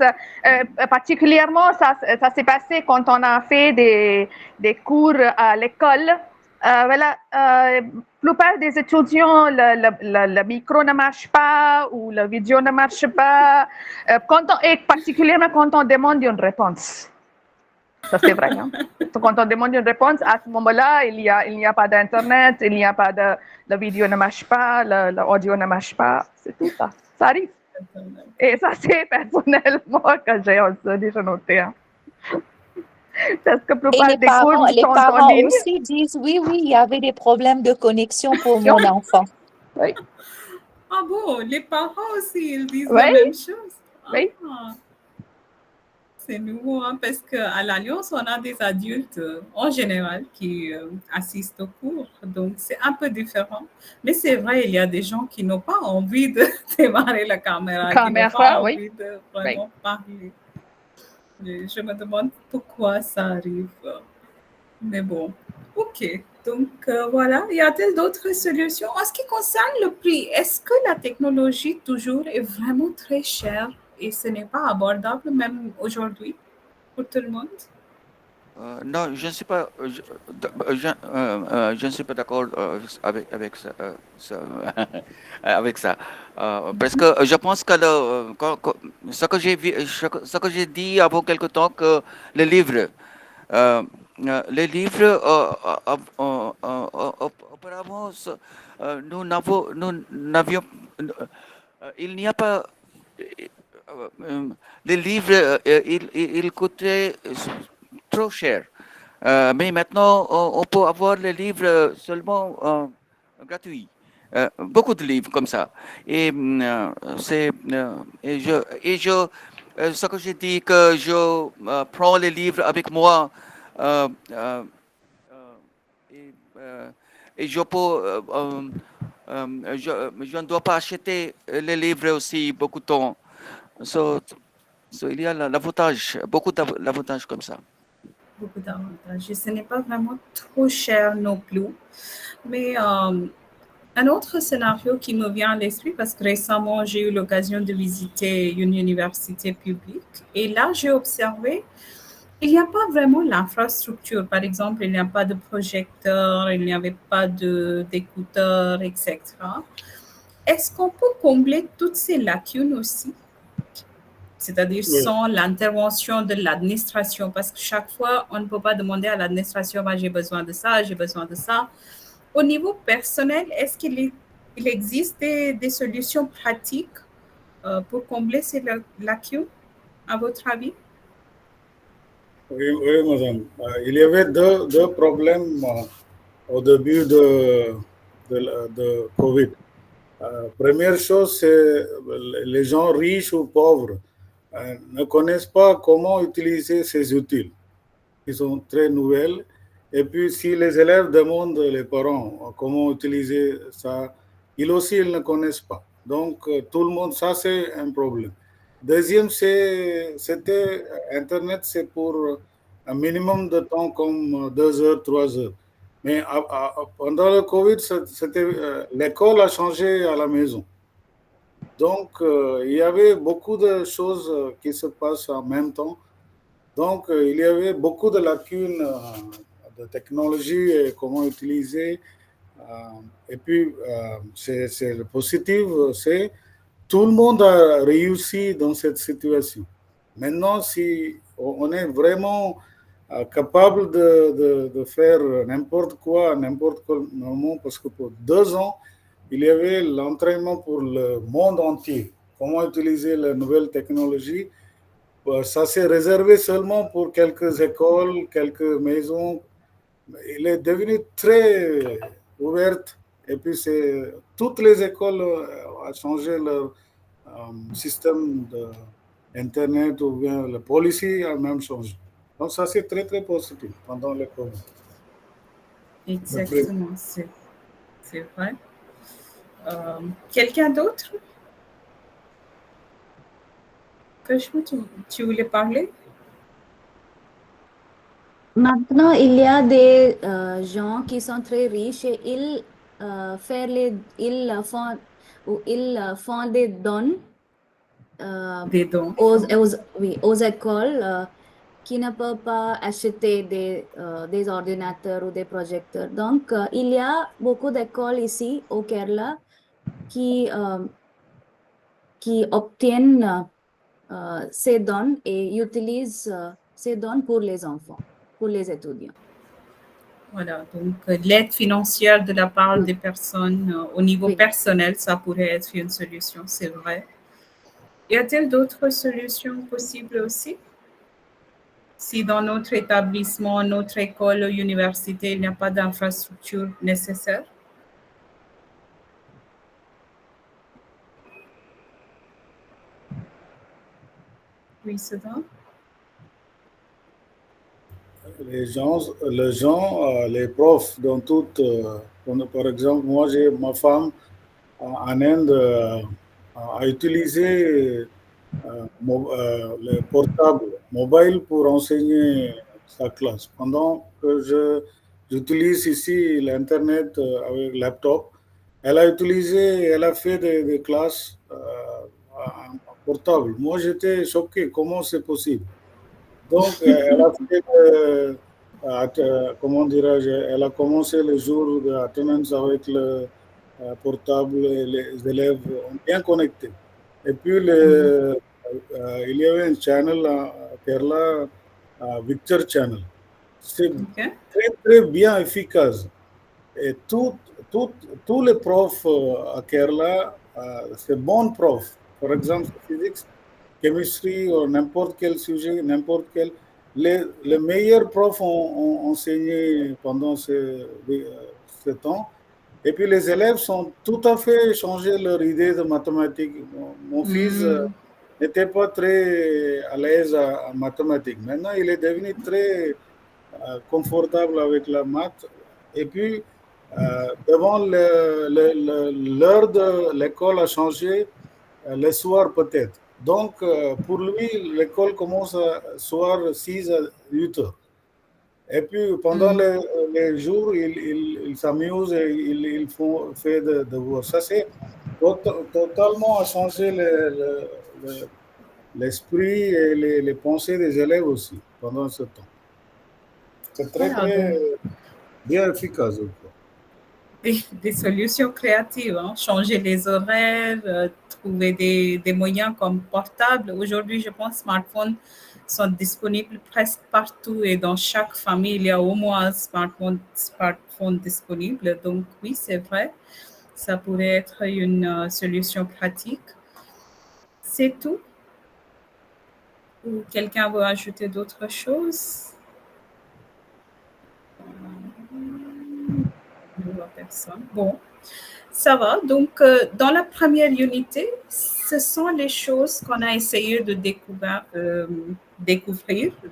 Particulièrement, ça s'est passé quand on a fait des cours à l'école. Voilà, la plupart des étudiants, le micro ne marche pas ou la vidéo ne marche pas. Et particulièrement quand on demande une réponse. Ça, c'est vrai. Hein? Quand on demande une réponse, à ce moment-là, il n'y a pas d'Internet, il n'y a pas la vidéo ne marche pas, l'audio ne marche pas. C'est tout ça. Ça arrive. Et ça, c'est personnellement que j'ai déjà noté. Hein. Parce que et les parents aussi disent oui, il y avait des problèmes de connexion pour mon enfant. Oui. Ah bon, les parents aussi, ils disent la même chose. Oui. C'est nouveau, hein, parce qu'à l'Alliance, on a des adultes en général qui assistent aux cours, donc c'est un peu différent. Mais c'est vrai, il y a des gens qui n'ont pas envie de démarrer la caméra, qui n'ont pas envie de vraiment parler. Je me demande pourquoi ça arrive. Mais bon, ok. Donc voilà, y a-t-il d'autres solutions? En ce qui concerne le prix, est-ce que la technologie toujours est vraiment très chère et ce n'est pas abordable même aujourd'hui pour tout le monde? Non, je ne suis pas, je ne suis pas d'accord avec ça, avec ça. Parce que je pense que ce que j'ai dit avant quelque temps que les livres, auparavant, nous n'avions, il n'y a pas, les livres, ils coûtaient trop cher. Mais maintenant, on peut avoir les livres seulement gratuits. beaucoup de livres comme ça. Et ce que je dis que je prends les livres avec moi euh, euh, et, je peux, je ne dois pas acheter les livres aussi beaucoup de temps. Il y a l'avantage, beaucoup d'avantages comme ça. Beaucoup d'avantages. Et ce n'est pas vraiment trop cher non plus. Mais un autre scénario qui me vient à l'esprit, parce que récemment, j'ai eu l'occasion de visiter une université publique. Et là, j'ai observé, il n'y a pas vraiment l'infrastructure. Par exemple, il n'y a pas de projecteur, il n'y avait pas d'écouteurs, etc. Est-ce qu'on peut combler toutes ces lacunes aussi? C'est-à-dire sans l'intervention de l'administration, parce que chaque fois, on ne peut pas demander à l'administration, j'ai besoin de ça, j'ai besoin de ça. Au niveau personnel, est-ce qu'il existe des solutions pratiques pour combler ces lacunes, à votre avis? Oui, madame. Il y avait deux problèmes au début de Covid. Première chose, c'est les gens riches ou pauvres ne connaissent pas comment utiliser ces outils qui sont très nouvelles. Et puis, si les élèves demandent les parents comment utiliser ça, ils aussi, ils ne connaissent pas. Donc, tout le monde, ça, c'est un problème. Deuxième, c'était Internet, c'est pour un minimum de temps comme 2 heures, 3 heures. Mais pendant le Covid, l'école a changé à la maison. Donc, il y avait beaucoup de choses qui se passent en même temps. Donc, il y avait beaucoup de lacunes de technologie et comment utiliser. Et puis, c'est le positif, c'est tout le monde a réussi dans cette situation. Maintenant, si on est vraiment capable de faire n'importe quoi, n'importe quel moment, parce que pour 2 ans, il y avait l'entraînement pour le monde entier. Comment utiliser la nouvelle technologie. Ça s'est réservé seulement pour quelques écoles, quelques maisons. Il est devenu très ouvert. Et puis, toutes les écoles ont changé leur système d'Internet ou bien la policy a même changé. Donc, ça, c'est très, très positif pendant le Covid. Exactement, c'est vrai. Quelqu'un d'autre? Tu voulais parler? Maintenant, il y a des gens qui sont très riches et ils font des dons, aux écoles qui ne peuvent pas acheter des ordinateurs ou des projecteurs. Donc, il y a beaucoup d'écoles ici au Kerala qui obtiennent ces dons et utilisent ces dons pour les enfants, pour les étudiants. Voilà, donc l'aide financière de la part des personnes au niveau personnel, ça pourrait être une solution, c'est vrai. Y a-t-il d'autres solutions possibles aussi? Si dans notre établissement, notre école ou université, il n'y a pas d'infrastructure nécessaire? Oui, c'est ça. Les profs dans toutes, par exemple, moi j'ai ma femme en Inde a utilisé le portable mobile pour enseigner sa classe. Pendant que j'utilise ici l'Internet avec le laptop, elle a fait des classes en portable. Moi j'étais choqué, comment c'est possible? Donc, elle a fait, comment dirais-je, elle a commencé le jour de attendance avec le portable et les élèves ont bien connecté. Et puis, il y avait un channel à Kerala, Victor Channel. C'est très, très bien efficace. Et tous les profs à Kerala, c'est bons profs. Par exemple, physique, chemistry ou n'importe quel sujet, les meilleurs profs ont enseigné pendant ce temps. Et puis les élèves sont tout à fait changé leur idée de mathématiques. Mon fils n'était pas très à l'aise en mathématiques. Maintenant, il est devenu très confortable avec la maths. Et puis, devant l'heure de l'école a changé, le soir peut-être. Donc, pour lui, l'école commence à soir 6 à 8 heures. Et puis, pendant les jours, ils s'amusent et ils font fait de devoirs. Ça, c'est totalement à changer l'esprit et les pensées des élèves aussi pendant ce temps. C'est très, très bien efficace. Des solutions créatives, hein. Changer les horaires, trouver des moyens comme portables. Aujourd'hui, je pense que smartphones sont disponibles presque partout et dans chaque famille, il y a au moins un smartphone disponible. Donc oui, c'est vrai, ça pourrait être une solution pratique. C'est tout? Ou quelqu'un veut ajouter d'autres choses? Personne. Bon, ça va. Donc, dans la première unité, ce sont les choses qu'on a essayé de découvrir.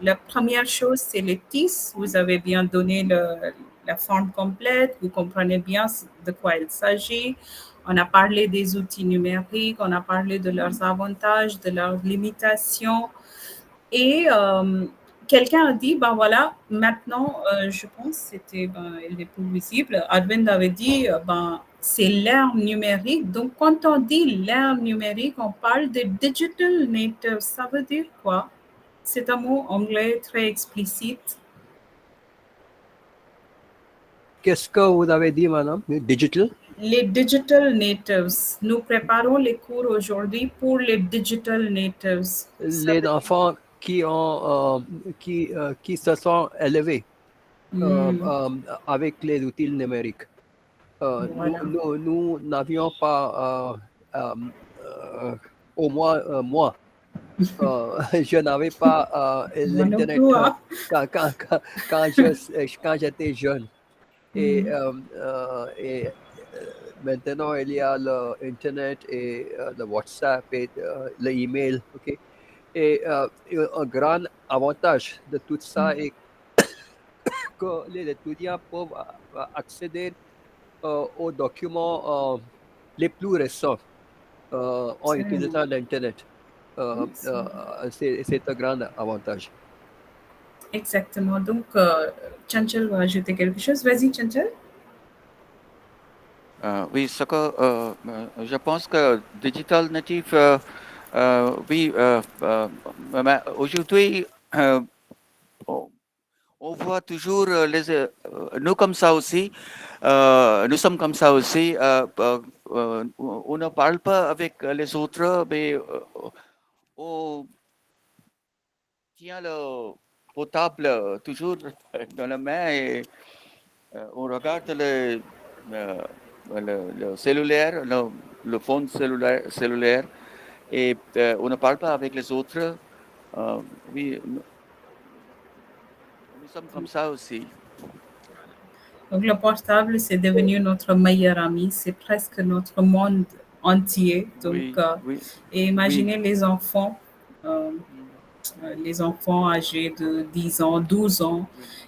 La première chose, c'est les TIS. Vous avez bien donné la forme complète. Vous comprenez bien de quoi il s'agit. On a parlé des outils numériques. On a parlé de leurs avantages, de leurs limitations. Et quelqu'un a dit, ben voilà, maintenant, je pense que c'était, il est plus visible, Arvind avait dit, c'est l'ère numérique. Donc, quand on dit l'ère numérique, on parle de digital native. Ça veut dire quoi? C'est un mot anglais très explicite. Qu'est-ce que vous avez dit, madame? Digital? Les digital natives. Nous préparons les cours aujourd'hui pour les digital natives. Les enfants qui se sont élevés avec les outils numériques. Voilà. Nous n'avions pas, au moins moi, je n'avais pas l'Internet quand j'étais jeune. Et maintenant, il y a l'Internet et le WhatsApp et l'email. Okay? Et un grand avantage de tout ça est que les étudiants peuvent accéder aux documents les plus récents en utilisant l'Internet. C'est un grand avantage. Exactement. Donc, Chanchal va ajouter quelque chose. Vas-y, Chanchal. Oui, ce que je pense que Digital Native, oui, aujourd'hui, on voit toujours nous comme ça aussi, nous sommes comme ça aussi, on ne parle pas avec les autres, mais on tient le portable toujours dans la main et on regarde le cellulaire, le phone cellulaire et on ne parle pas avec les autres. Oui, nous sommes comme ça aussi. Donc, le portable, c'est devenu notre meilleur ami. C'est presque notre monde entier. Donc, et imaginez les enfants âgés de 10 ans, 12 ans.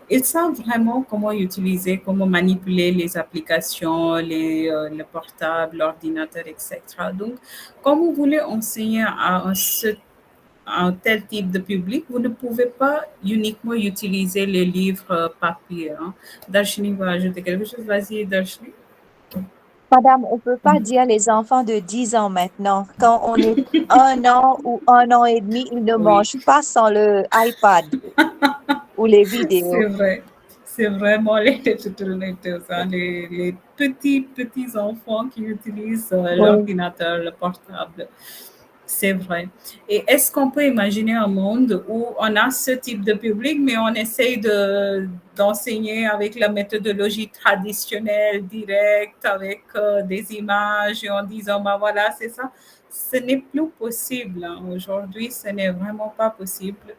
Ils savent vraiment comment utiliser, comment manipuler les applications, le portable, l'ordinateur, etc. Donc, quand vous voulez enseigner à un tel type de public, vous ne pouvez pas uniquement utiliser les livres papier. Hein. Darshini va ajouter quelque chose. Vas-y, Darshini. Madame, on ne peut pas dire les enfants de 10 ans maintenant. Quand on est 1 an ou 1 an et demi, ils ne mangent pas sans le iPad ou les vidéos. C'est vrai. C'est vraiment les digital natives, hein, les petits enfants qui utilisent l'ordinateur, le portable. C'est vrai. Et est-ce qu'on peut imaginer un monde où on a ce type de public, mais on essaye d'enseigner avec la méthodologie traditionnelle, directe, avec des images et en disant, voilà, c'est ça. Ce n'est plus possible. Hein. Aujourd'hui, ce n'est vraiment pas possible.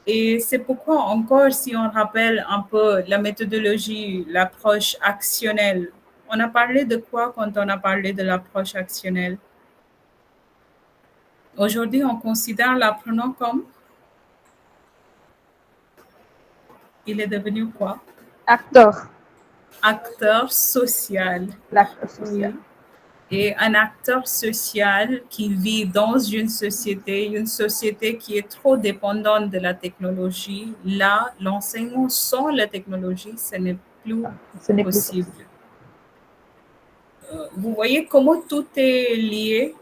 Et c'est pourquoi encore, si on rappelle un peu la méthodologie, l'approche actionnelle, On a parlé de quoi quand on a parlé de l'approche actionnelle? Aujourd'hui, on considère l'apprenant comme il est devenu quoi? Acteur. Acteur social. L'acteur social. Oui. Et un acteur social qui vit dans une société qui est trop dépendante de la technologie, là, l'enseignement sans la technologie, ce n'est plus Ce n'est plus possible. Vous voyez comment tout est lié?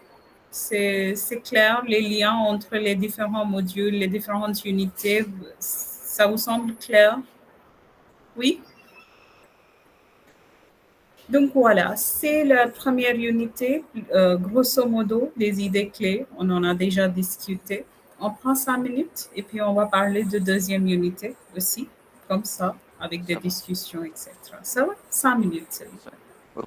C'est clair, les liens entre les différents modules, les différentes unités, ça vous semble clair? Oui? Donc voilà, c'est la première unité, grosso modo, des idées clés. On en a déjà discuté. On prend 5 minutes et puis on va parler de deuxième unité aussi, comme ça, avec des discussions, etc. Ça va? 5 minutes. Ok.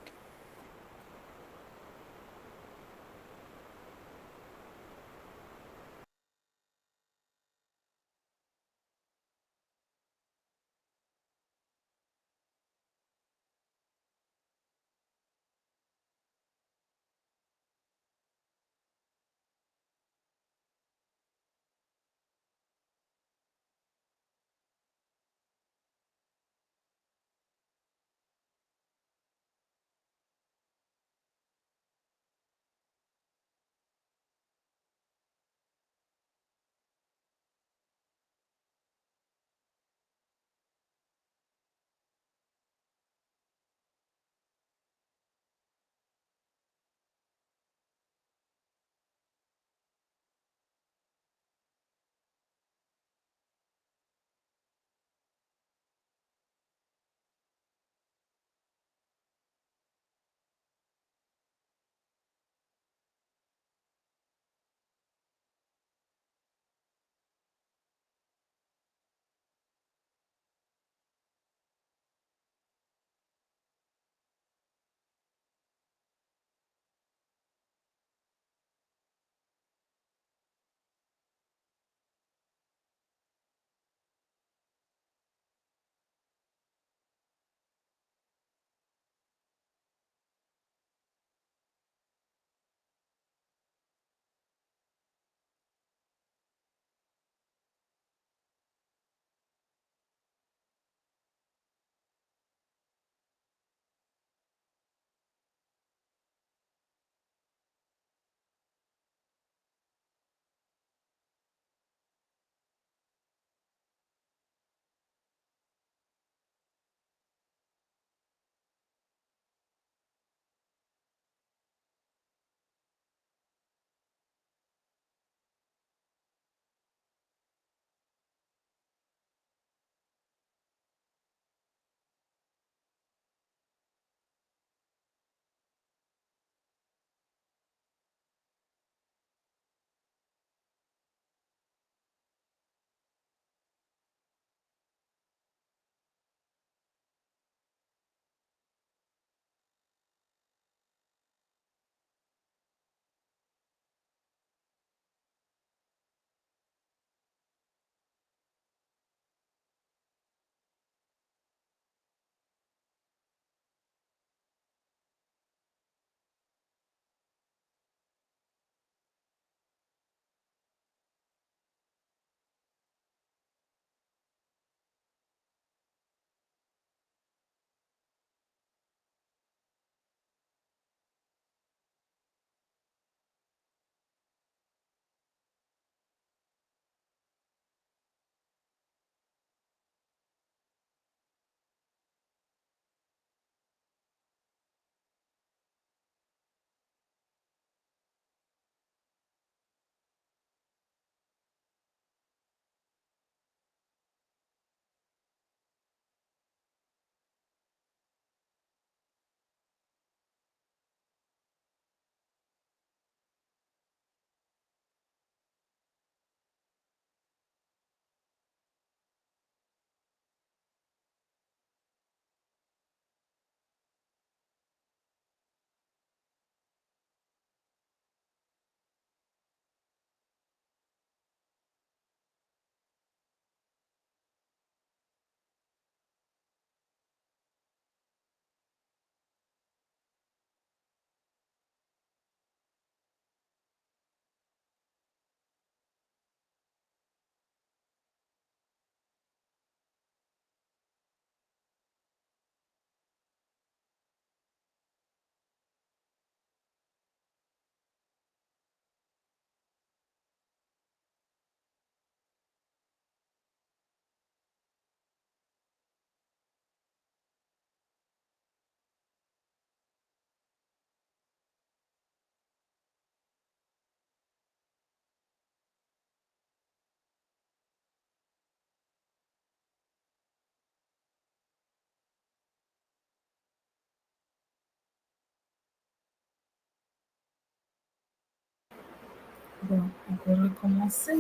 Bon, on peut recommencer.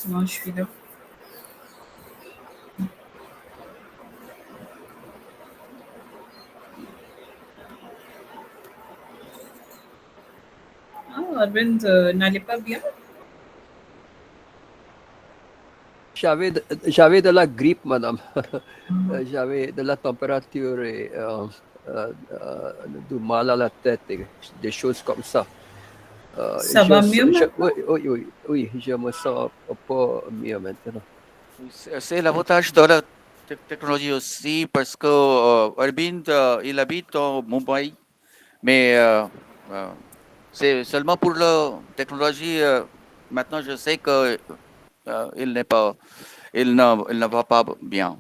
Moi, je suis là. Ah, Arvind n'allait pas bien? J'avais de la grippe, madame. J'avais de la température et du mal à la tête et des choses comme ça. Ça va mieux maintenant? Oui, je me sens un peu mieux maintenant. C'est l'avantage de la technologie aussi parce que Arvind, il habite en Mumbai, mais c'est seulement pour la technologie. Maintenant, je sais que il ne va pas bien.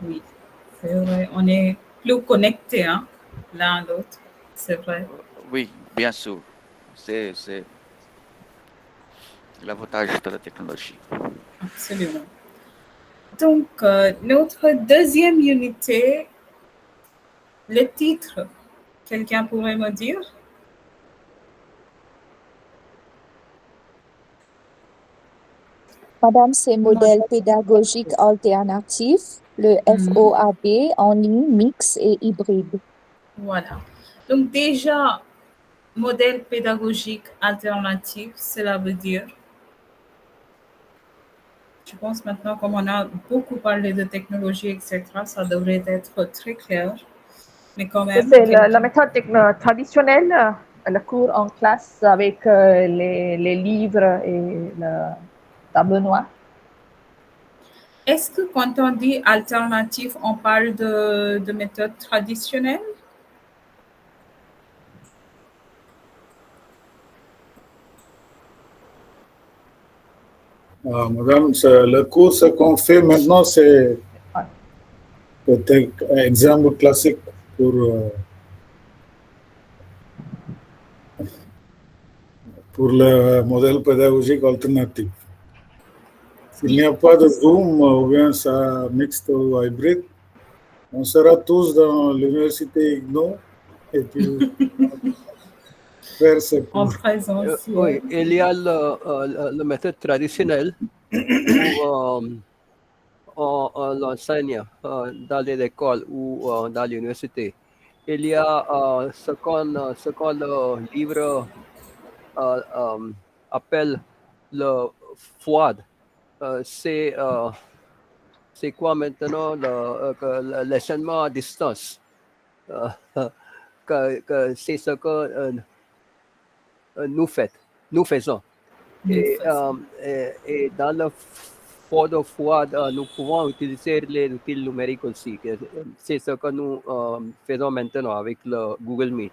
Oui, c'est vrai. On est plus connectés, hein, l'un à l'autre. C'est vrai. Oui, bien sûr. C'est l'avantage de la technologie. Absolument. Donc, notre deuxième unité, le titre, quelqu'un pourrait me dire? Madame, c'est modèle pédagogique alternatif, le FOAB en ligne, mix et hybride. Voilà. Donc déjà, modèle pédagogique alternatif, cela veut dire, je pense maintenant comme on a beaucoup parlé de technologie, etc., ça devrait être très clair. Mais quand même... C'est la méthode traditionnelle, le cours en classe avec les livres et le tableau noir. Est-ce que quand on dit alternative, on parle de méthode traditionnelle? Madame, le cours, ce qu'on fait maintenant, c'est peut-être un exemple classique pour le modèle pédagogique alternatif. S'il n'y a pas de Zoom ou bien ça mixte ou hybride, on sera tous dans l'université IGNO et puis faire ce cours. En présentiel. Oui, il y a la méthode traditionnelle où on l'enseigne dans les écoles ou dans l'université. Il y a ce qu'on le livre appelle le FOAD. C'est quoi maintenant l'enseignement à distance? C'est ce que nous faisons. Et dans le FOAD, nous pouvons utiliser les outils numériques aussi. C'est ce que nous faisons maintenant avec le Google Meet.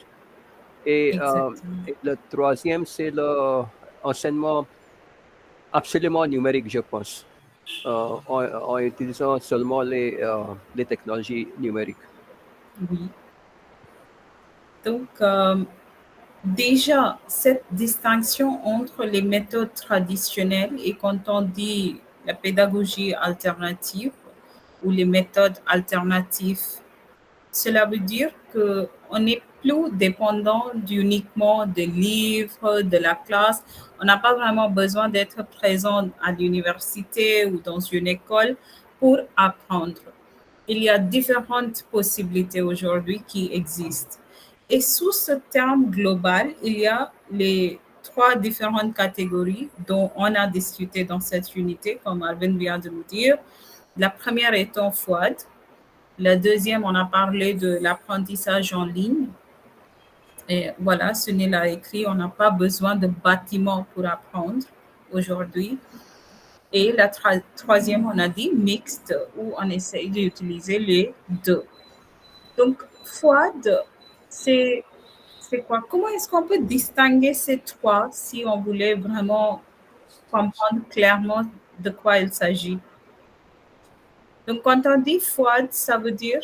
Et le troisième, c'est l'enseignement absolument numérique, je pense, en utilisant seulement les technologies numériques. Oui. Donc, déjà, cette distinction entre les méthodes traditionnelles et quand on dit la pédagogie alternative ou les méthodes alternatives, cela veut dire qu'on n'est plus dépendant uniquement des livres, de la classe. On n'a pas vraiment besoin d'être présent à l'université ou dans une école pour apprendre. Il y a différentes possibilités aujourd'hui qui existent. Et sous ce terme global, il y a les 3 différentes catégories dont on a discuté dans cette unité, comme Arvind vient de nous dire. La première étant FOAD. La deuxième, on a parlé de l'apprentissage en ligne. Et voilà, Sunil l'a écrit, on n'a pas besoin de bâtiment pour apprendre aujourd'hui. Et la troisième, on a dit mixte, où on essaye d'utiliser les deux. Donc, FOAD, c'est quoi? Comment est-ce qu'on peut distinguer ces 3 si on voulait vraiment comprendre clairement de quoi il s'agit? Donc, quand on dit FOAD, ça veut dire?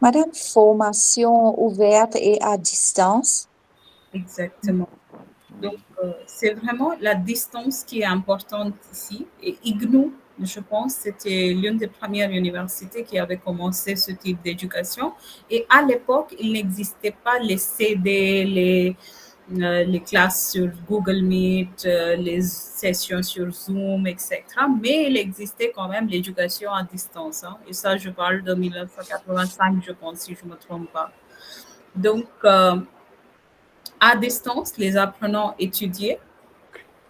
Madame, formation ouverte et à distance. Exactement. Donc, c'est vraiment la distance qui est importante ici. Et IGNO Je pense que c'était l'une des premières universités qui avait commencé ce type d'éducation. Et à l'époque, il n'existait pas les CD, les classes sur Google Meet, les sessions sur Zoom, etc. Mais il existait quand même l'éducation à distance. Hein. Et ça, je parle de 1985, je pense, si je ne me trompe pas. Donc, à distance, les apprenants étudiaient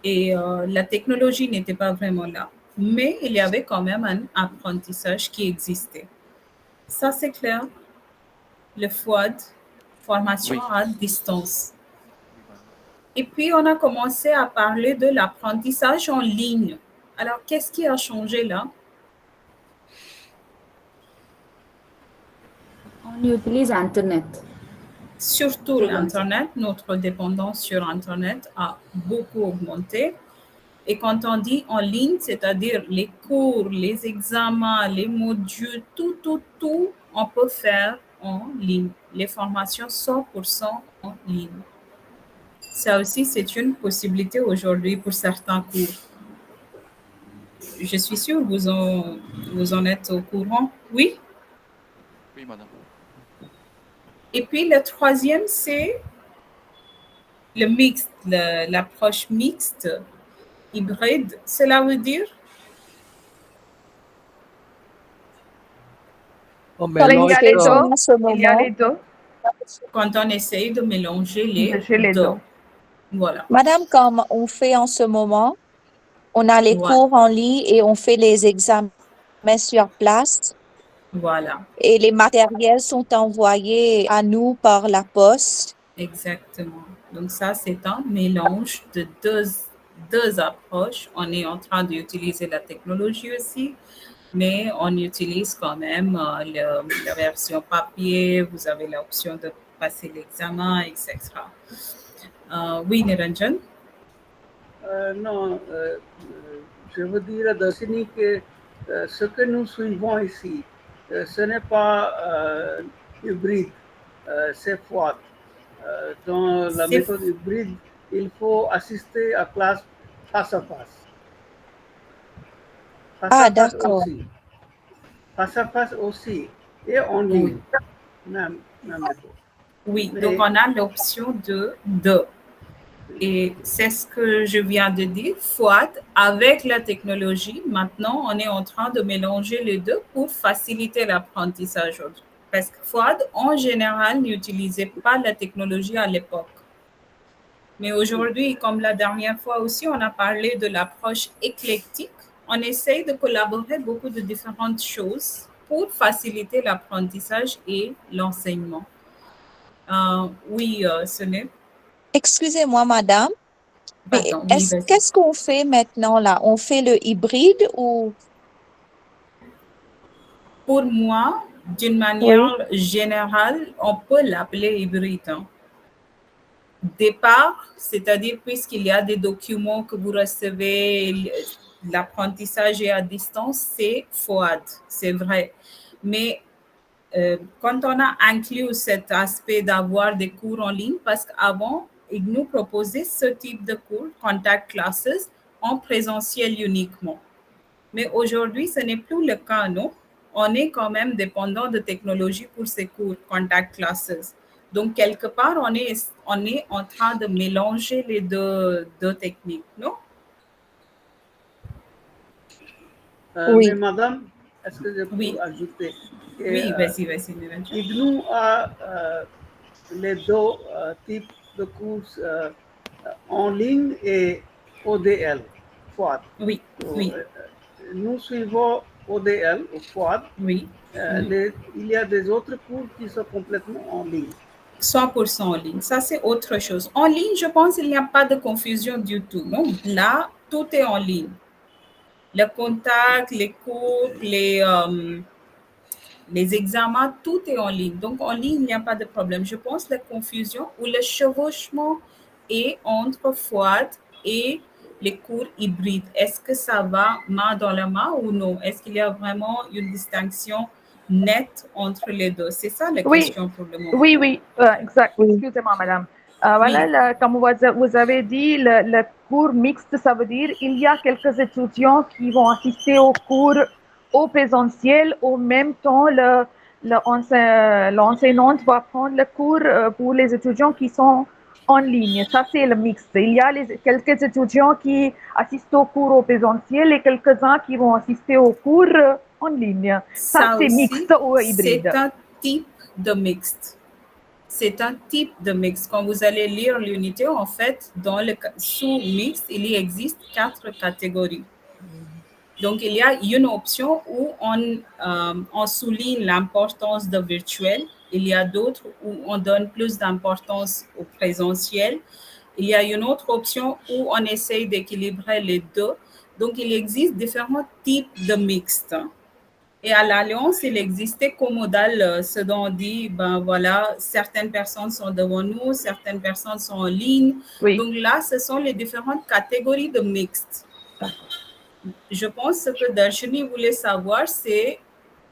et la technologie n'était pas vraiment là. Mais il y avait quand même un apprentissage qui existait. Ça, c'est clair. Le FOAD, formation à distance. Et puis, on a commencé à parler de l'apprentissage en ligne. Alors, qu'est-ce qui a changé là? On utilise Internet. Surtout l'Internet, notre dépendance sur Internet a beaucoup augmenté. Et quand on dit en ligne, c'est-à-dire les cours, les examens, les modules, tout, on peut faire en ligne. Les formations 100% en ligne. Ça aussi, c'est une possibilité aujourd'hui pour certains cours. Je suis sûre que vous en êtes au courant. Oui? Oui, madame. Et puis, le troisième, c'est le mixte, l'approche mixte, hybride. Cela veut dire? Il y a les deux. Quand on essaye de mélanger les deux. Voilà. Madame, comme on fait en ce moment, on a les cours en ligne et on fait les examens sur place. Voilà. Et les matériels sont envoyés à nous par la poste. Exactement. Donc ça, c'est un mélange de deux approches. On est en train d'utiliser la technologie aussi, mais on utilise quand même la version papier. Vous avez l'option de passer l'examen, etc. Oui, Niranjan? Non, je veux dire, Darshini, que ce que nous suivons ici, ce n'est pas hybride, c'est FOAD. Dans la méthode hybride, il faut assister à classe face à face. D'accord. Face à face aussi, et en ligne. Même méthode. Oui, donc on a l'option de deux. Et c'est ce que je viens de dire, FOAD, avec la technologie, maintenant, on est en train de mélanger les deux pour faciliter l'apprentissage. Parce que FOAD, en général, n'utilisait pas la technologie à l'époque. Mais aujourd'hui, comme la dernière fois aussi, on a parlé de l'approche éclectique. On essaye de collaborer beaucoup de différentes choses pour faciliter l'apprentissage et l'enseignement. Oui, Sonia. Excusez-moi, madame. Pardon, qu'est-ce qu'on fait maintenant là? On fait le hybride ou? Pour moi, d'une manière générale, on peut l'appeler hybride. Hein. Départ, c'est-à-dire puisqu'il y a des documents que vous recevez, l'apprentissage est à distance, c'est FOAD, c'est vrai. Mais quand on a inclus cet aspect d'avoir des cours en ligne, parce qu'avant, ils nous proposaient ce type de cours, contact classes, en présentiel uniquement. Mais aujourd'hui, ce n'est plus le cas, non? On est quand même dépendant de technologie pour ces cours, contact classes. Donc, quelque part, on est en train de mélanger les deux techniques, non? Oui. Mais madame, est-ce que je peux ajouter? Oui, vas-y. IGNOU a les deux types de cours en ligne et ODL, FOAD. Oui. Nous suivons ODL, ou FOAD. Oui. Il y a des autres cours qui sont complètement en ligne. 100% en ligne, ça c'est autre chose. En ligne, je pense qu'il n'y a pas de confusion du tout. Non? Là, tout est en ligne. Le contact, les cours, les examens, tout est en ligne. Donc, en ligne, il n'y a pas de problème. Je pense que la confusion ou le chevauchement est entre FOAD et les cours hybrides. Est-ce que ça va main dans la main ou non? Est-ce qu'il y a vraiment une distinction nette entre les deux? C'est ça la question pour le moment. Oui, exact. Excusez-moi, madame. Voilà, comme vous avez dit, le cours mixte, ça veut dire il y a quelques étudiants qui vont assister au cours au présentiel, au même temps l'enseignante va prendre le cours pour les étudiants qui sont en ligne. Ça, c'est le mixte. Il y a quelques étudiants qui assistent au cours au présentiel et quelques-uns qui vont assister au cours en ligne. Ça c'est mixte ou hybride. C'est un type de mixte. C'est un type de mixte. Quand vous allez lire l'unité, en fait, sous mixte, il existe 4 catégories. Donc, il y a une option où on souligne l'importance de virtuel. Il y a d'autres où on donne plus d'importance au présentiel. Il y a une autre option où on essaye d'équilibrer les deux. Donc, il existe différents types de mixtes. Et à l'Alliance, il existait comodal, ce dont on dit, ben voilà, certaines personnes sont devant nous, certaines personnes sont en ligne. Oui. Donc là, ce sont les différentes catégories de mixtes. Je pense que Darshini voulait savoir, c'est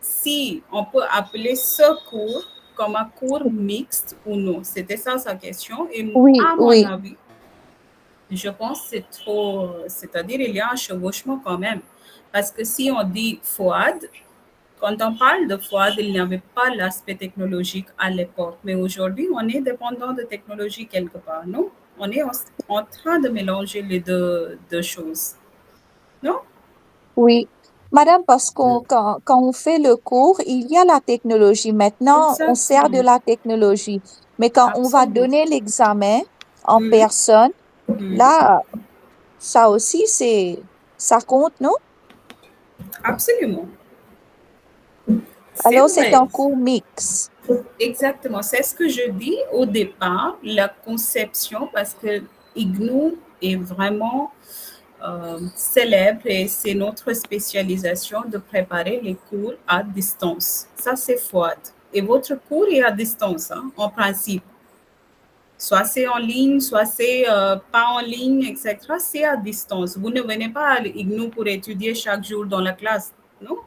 si on peut appeler ce cours comme un cours mixte ou non. C'était ça sa question. Et à mon avis, je pense que c'est trop, c'est-à-dire il y a un chevauchement quand même. Parce que si on dit FOAD, quand on parle de FOAD, il n'y avait pas l'aspect technologique à l'époque. Mais aujourd'hui, on est dépendant de technologie quelque part, non? On est en train de mélanger les deux choses. Non? Oui. Madame, parce que quand on fait le cours, il y a la technologie. Maintenant, on sert de la technologie. Mais quand on va donner l'examen en personne, là, ça aussi, ça compte, non? Absolument. Alors, c'est un cours mix. Exactement. C'est ce que je dis au départ, la conception, parce que IGNOU est vraiment célèbre et c'est notre spécialisation de préparer les cours à distance. Ça, c'est FOAD. Et votre cours est à distance, hein, en principe. Soit c'est en ligne, soit c'est pas en ligne, etc. C'est à distance. Vous ne venez pas à l'IGNOU pour étudier chaque jour dans la classe, non?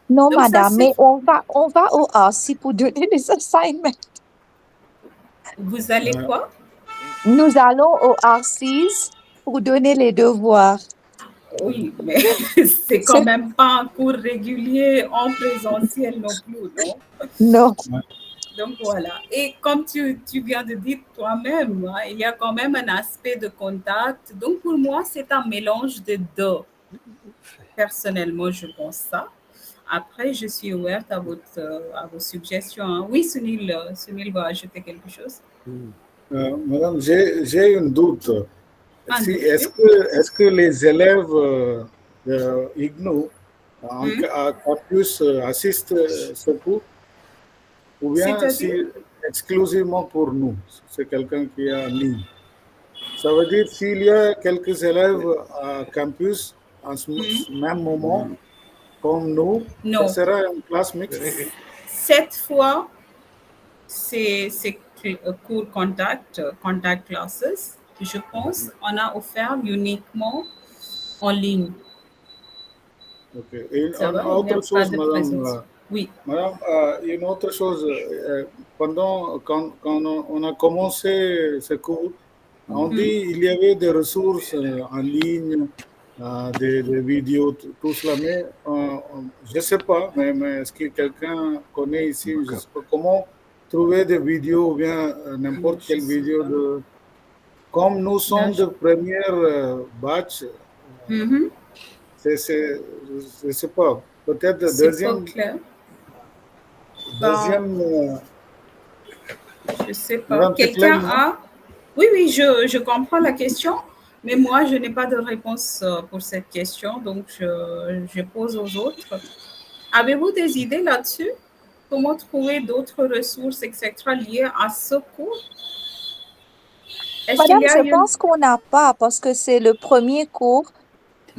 Non, donc, madame, mais on va au RC pour donner des assignments. Vous allez quoi? Nous allons au RCs pour donner les devoirs. Oui, mais c'est quand même pas un cours régulier en présentiel non plus, non? Non. Donc voilà. Et comme tu viens de dire toi-même, hein, il y a quand même un aspect de contact. Donc pour moi, c'est un mélange des deux. Personnellement, je pense ça. Après, je suis ouverte à vos suggestions. Hein. Oui, Sunil va ajouter quelque chose. Madame, j'ai une doute. Est-ce que les élèves de IGNOU à campus assistent à ce cours? Ou bien c'est exclusivement pour nous? C'est quelqu'un qui est en ligne. Ça veut dire s'il y a quelques élèves à campus en ce même moment, comme nous, ça sera une classe mixte? Cette fois, c'est cours contact classes. Je pense on a offert uniquement en ligne. Ok. Et autre chose, madame. Oui. Madame, une autre chose. Quand on a commencé ce cours, on dit qu'il y avait des ressources en ligne, des vidéos, tout cela, mais je ne sais pas, mais est-ce que quelqu'un connaît ici, je sais pas, comment trouver des vidéos ou bien n'importe quelle vidéo de... Comme nous sommes de première batch, je ne sais pas, peut-être deuxième... Je ne sais pas. Quelqu'un a... Oui, je comprends la question, mais moi, je n'ai pas de réponse pour cette question, donc je pose aux autres. Avez-vous des idées là-dessus? Comment trouver d'autres ressources, etc., liées à ce cours? Madame, je pense qu'on n'a pas, parce que c'est le premier cours.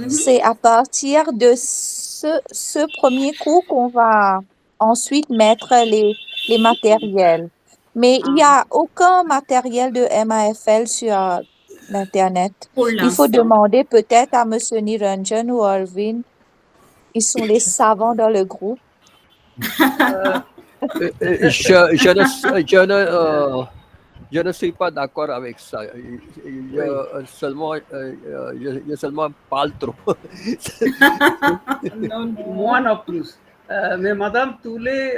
C'est à partir de ce premier cours qu'on va ensuite mettre les matériels. Mais il n'y a aucun matériel de MAFL sur l'Internet. Il faut demander peut-être à M. Niranjan ou Arvind. Ils sont les savants dans le groupe. Je ne suis pas d'accord avec ça. Je seulement parle trop. Non, non. Moi non plus. Mais madame, tous les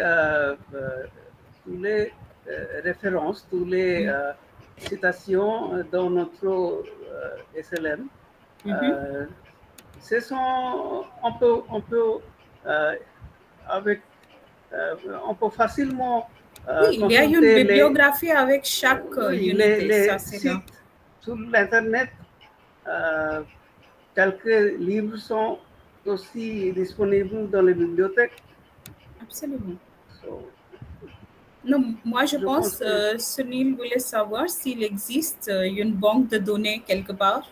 références, tous les citations dans notre SLM, ce sont, on peut facilement oui, il y a une bibliographie avec chaque unité. Les sites sur l'internet, quelques livres sont aussi disponibles dans les bibliothèques. Absolument. Non, moi je pense que Sunil voulait savoir s'il existe une banque de données quelque part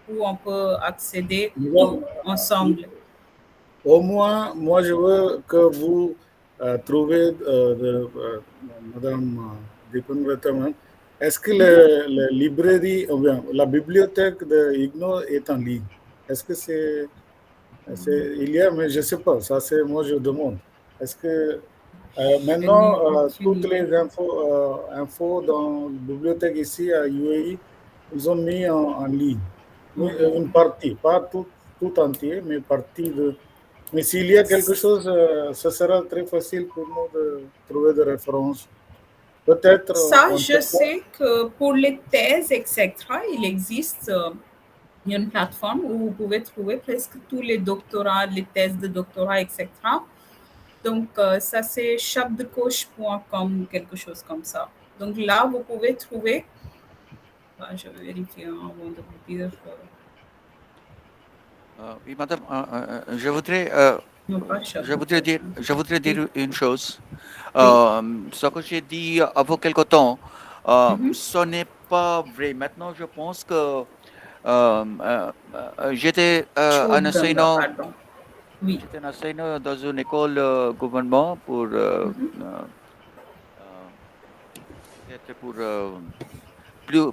où on peut accéder tout ensemble. Au moins, moi je veux que vous trouvez Madame Dipanvrata, est-ce que la librairie, ou bien la bibliothèque de IGNO est en ligne? Est-ce que il y a, mais je ne sais pas, ça c'est moi je demande. Est-ce que maintenant, toutes les infos dans la bibliothèque ici à UAE, ils ont mis en ligne. Une partie, pas tout entier, mais partie de... Mais s'il y a quelque chose, ce sera très facile pour nous de trouver des références. Peut-être... Ça, je sais que pour les thèses, etc., il existe une plateforme où vous pouvez trouver presque tous les doctorats, les thèses de doctorat, etc. Donc, ça, c'est chapdecoche.com, quelque chose comme ça. Donc là, vous pouvez trouver... je vais vérifier avant de vous dire... oui, madame, je voudrais dire une chose. Ce que j'ai dit avant quelque temps, ce n'est pas vrai. Maintenant, je pense que j'étais un enseignant. Oui. J'étais un enseignant dans une école gouvernement pour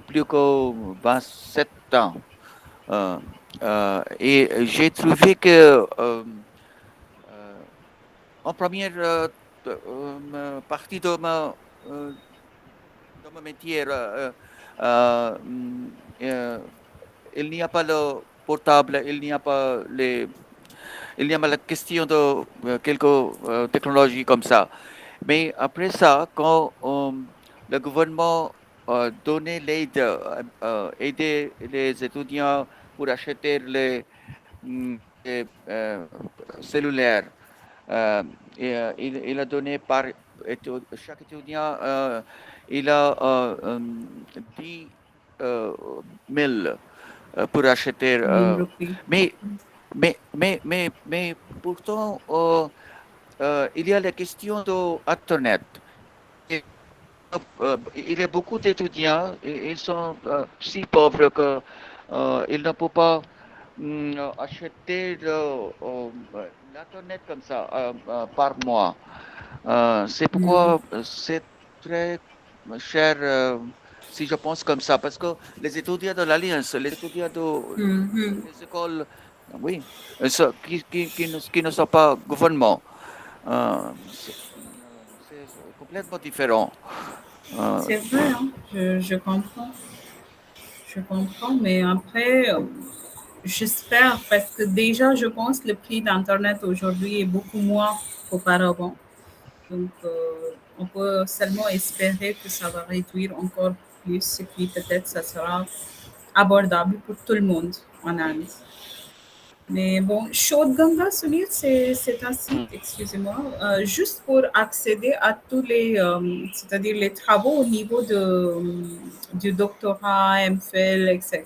plus que 27 ans. Et j'ai trouvé que en première partie de mon métier, il n'y a pas le portable, il n'y a pas la question de quelques technologies comme ça. Mais après ça, quand le gouvernement donnait l'aide, aider les étudiants pour acheter les cellulaires, il a donné par chaque étudiant, il a 10 000 pour acheter. Mais pourtant, il y a la question d'Internet. Il y a beaucoup d'étudiants, ils sont si pauvres qu'ils ne peuvent pas acheter l'Internet comme ça par mois. C'est pourquoi c'est très cher si je pense comme ça, parce que les étudiants de l'Alliance, les étudiants des écoles, oui, qui ne sont pas gouvernement, c'est complètement différent. C'est vrai, hein? Je comprends. Je comprends, mais après, j'espère, parce que déjà, je pense que le prix d'Internet aujourd'hui est beaucoup moins qu'auparavant. Donc, on peut seulement espérer que ça va réduire encore plus et puis peut-être ça sera abordable pour tout le monde en Inde. Mais bon, Shodhganga, Sunil, c'est un site, excusez-moi, juste pour accéder à tous les, c'est-à-dire les travaux au niveau du doctorat, MPhil, etc.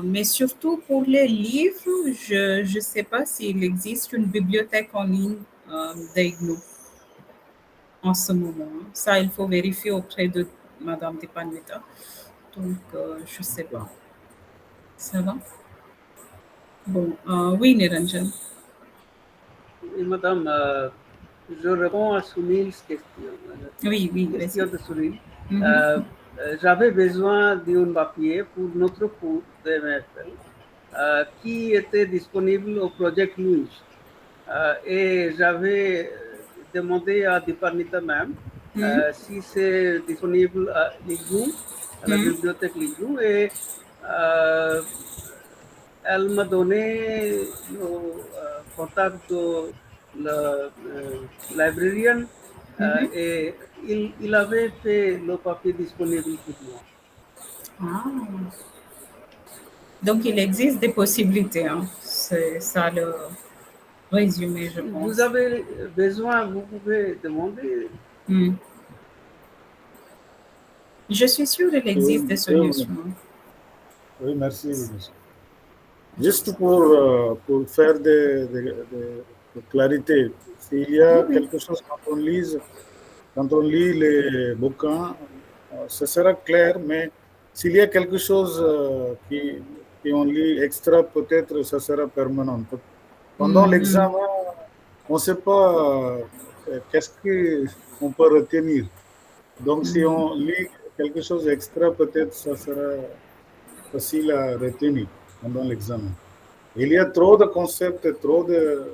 Mais surtout pour les livres, je ne sais pas s'il existe une bibliothèque en ligne d'IGNO en ce moment. Ça, il faut vérifier auprès de Madame Dipanvrata. Donc, je ne sais pas. Ça va? Bon, oui, Niranjan. Oui, madame, je réponds à Sunil's question. Oui, question de Sunil. J'avais besoin d'un papier pour notre cours de MFL qui était disponible au Project News. Et j'avais demandé à Dipanvrata même si c'est disponible à Ligou, à la bibliothèque Ligou, et elle m'a donné le contact de la librarian et il avait fait le papier disponible pour moi. Ah. Donc, il existe des possibilités. Hein. C'est ça le résumé, je pense. Vous avez besoin, vous pouvez demander. Je suis sûre qu'il existe des solutions. Oui, merci. Juste pour faire de clarité, s'il y a quelque chose quand on lit les bouquins, ce sera clair, mais s'il y a quelque chose qui on lit extra, peut-être ça sera permanent. Pendant l'examen, on ne sait pas qu'est-ce qu'on peut retenir. Donc, si on lit quelque chose extra, peut-être ça sera facile à retenir pendant l'examen. Il y a trop de concepts, trop de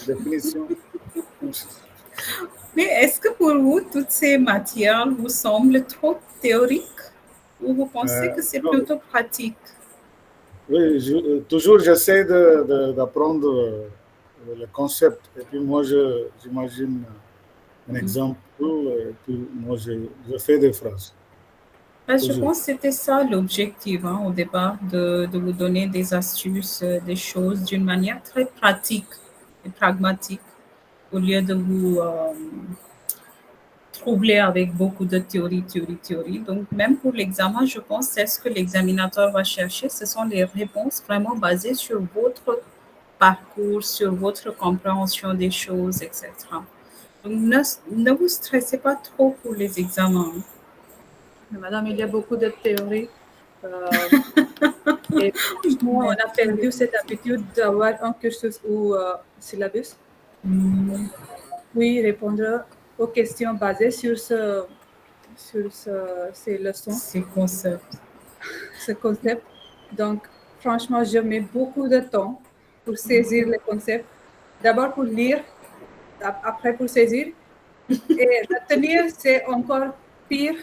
définitions. Mais est-ce que pour vous, toutes ces matières vous semblent trop théoriques ou vous pensez que c'est plutôt pratique? Oui, toujours j'essaie d'apprendre le concept. Et puis moi, j'imagine un exemple, et puis moi, je fais des phrases. Je pense que c'était ça l'objectif au départ, de vous donner des astuces, des choses d'une manière très pratique et pragmatique, au lieu de vous troubler avec beaucoup de théorie. Donc, même pour l'examen, je pense que c'est ce que l'examinateur va chercher. Ce sont les réponses vraiment basées sur votre parcours, sur votre compréhension des choses, etc. Donc, ne vous stressez pas trop pour les examens. Madame, il y a beaucoup de théories. Et on a perdu cette habitude d'avoir un cursus ou syllabus. Oui, répondre aux questions basées sur ces leçons. Ces concepts. Ce concept. Donc, franchement, je mets beaucoup de temps pour saisir les concepts. D'abord pour lire, après pour saisir. Et retenir, c'est encore pire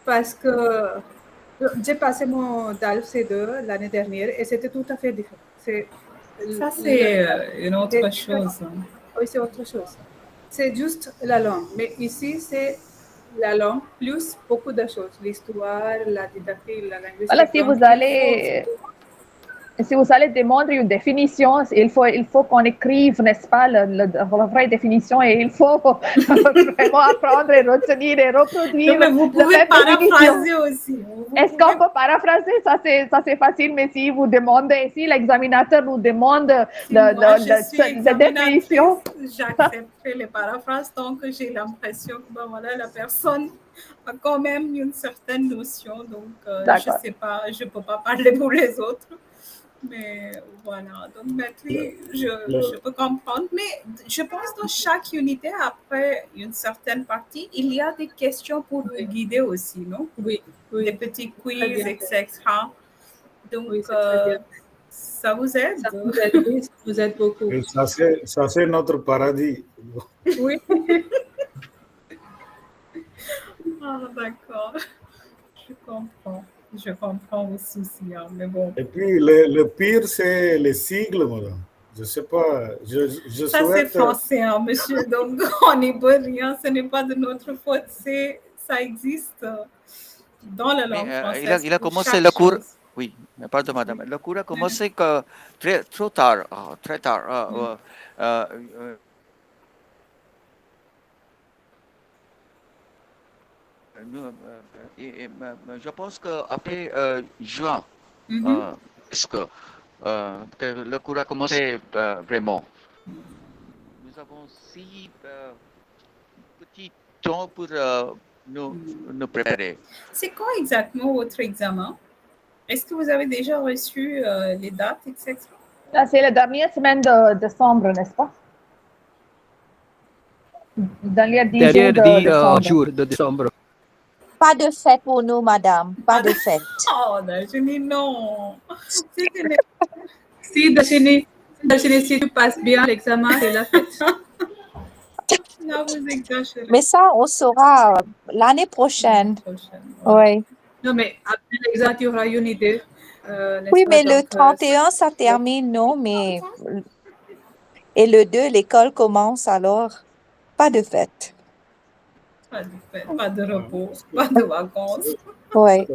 parce que j'ai passé mon DALF C2 l'année dernière et c'était tout à fait différent. Ça, c'est une autre chose. Oui, c'est autre chose. C'est juste la langue. Mais ici, c'est la langue plus beaucoup de choses. L'histoire, la didactique, la linguistique. Voilà, si vous allez demander une définition, il faut qu'on écrive, n'est-ce pas, la vraie définition et il faut vraiment apprendre et retenir et reproduire. Non, mais vous pouvez paraphraser aussi. Est-ce qu'on peut paraphraser? Ça, c'est facile, mais si vous demandez, si l'examinateur nous demande de définition. J'accepterai les paraphrases tant que j'ai l'impression que la personne a quand même une certaine notion. Donc, je ne sais pas, je ne peux pas parler pour les autres. Mais voilà, donc maintenant, je peux comprendre. Mais je pense que dans chaque unité, après une certaine partie, il y a des questions pour vous guider aussi, non? Oui. Des petits quiz, etc. Donc, ça vous aide? Ça vous aide, oui, ça vous aide beaucoup. Et ça, c'est notre paradis. Oui. Ah, d'accord. Je comprends aussi, mais bon. Et puis, le pire, c'est les sigles, madame. Je ne sais pas. Ça, c'est français, monsieur. Donc, on n'y peut rien. Ce n'est pas de notre faute. Ça existe dans la langue française. Il a commencé le cours. Oui, pardon, madame. Le cours a commencé trop tard. Très tard. Je pense qu'après juin, est-ce que le cours a commencé vraiment. Nous avons 6 petits temps pour nous préparer. C'est quand exactement votre examen? Est-ce que vous avez déjà reçu les dates, etc.? Là, c'est la dernière semaine de décembre, n'est-ce pas? Dernier 10 jours de décembre. Pas de fête pour nous, madame. Pas de fête. Oh, Darshini, non. Si, Darshini, si tu passes bien l'examen, c'est la fête. Non, vous exagérez. Mais ça, on saura l'année prochaine. Oui. Non, mais après l'examen, il y aura une idée. Oui, mais le 31, ça termine, non, mais... Et le 2, l'école commence alors. Pas de fête. Pas de fête, pas de repos, pas de vacances. Oui.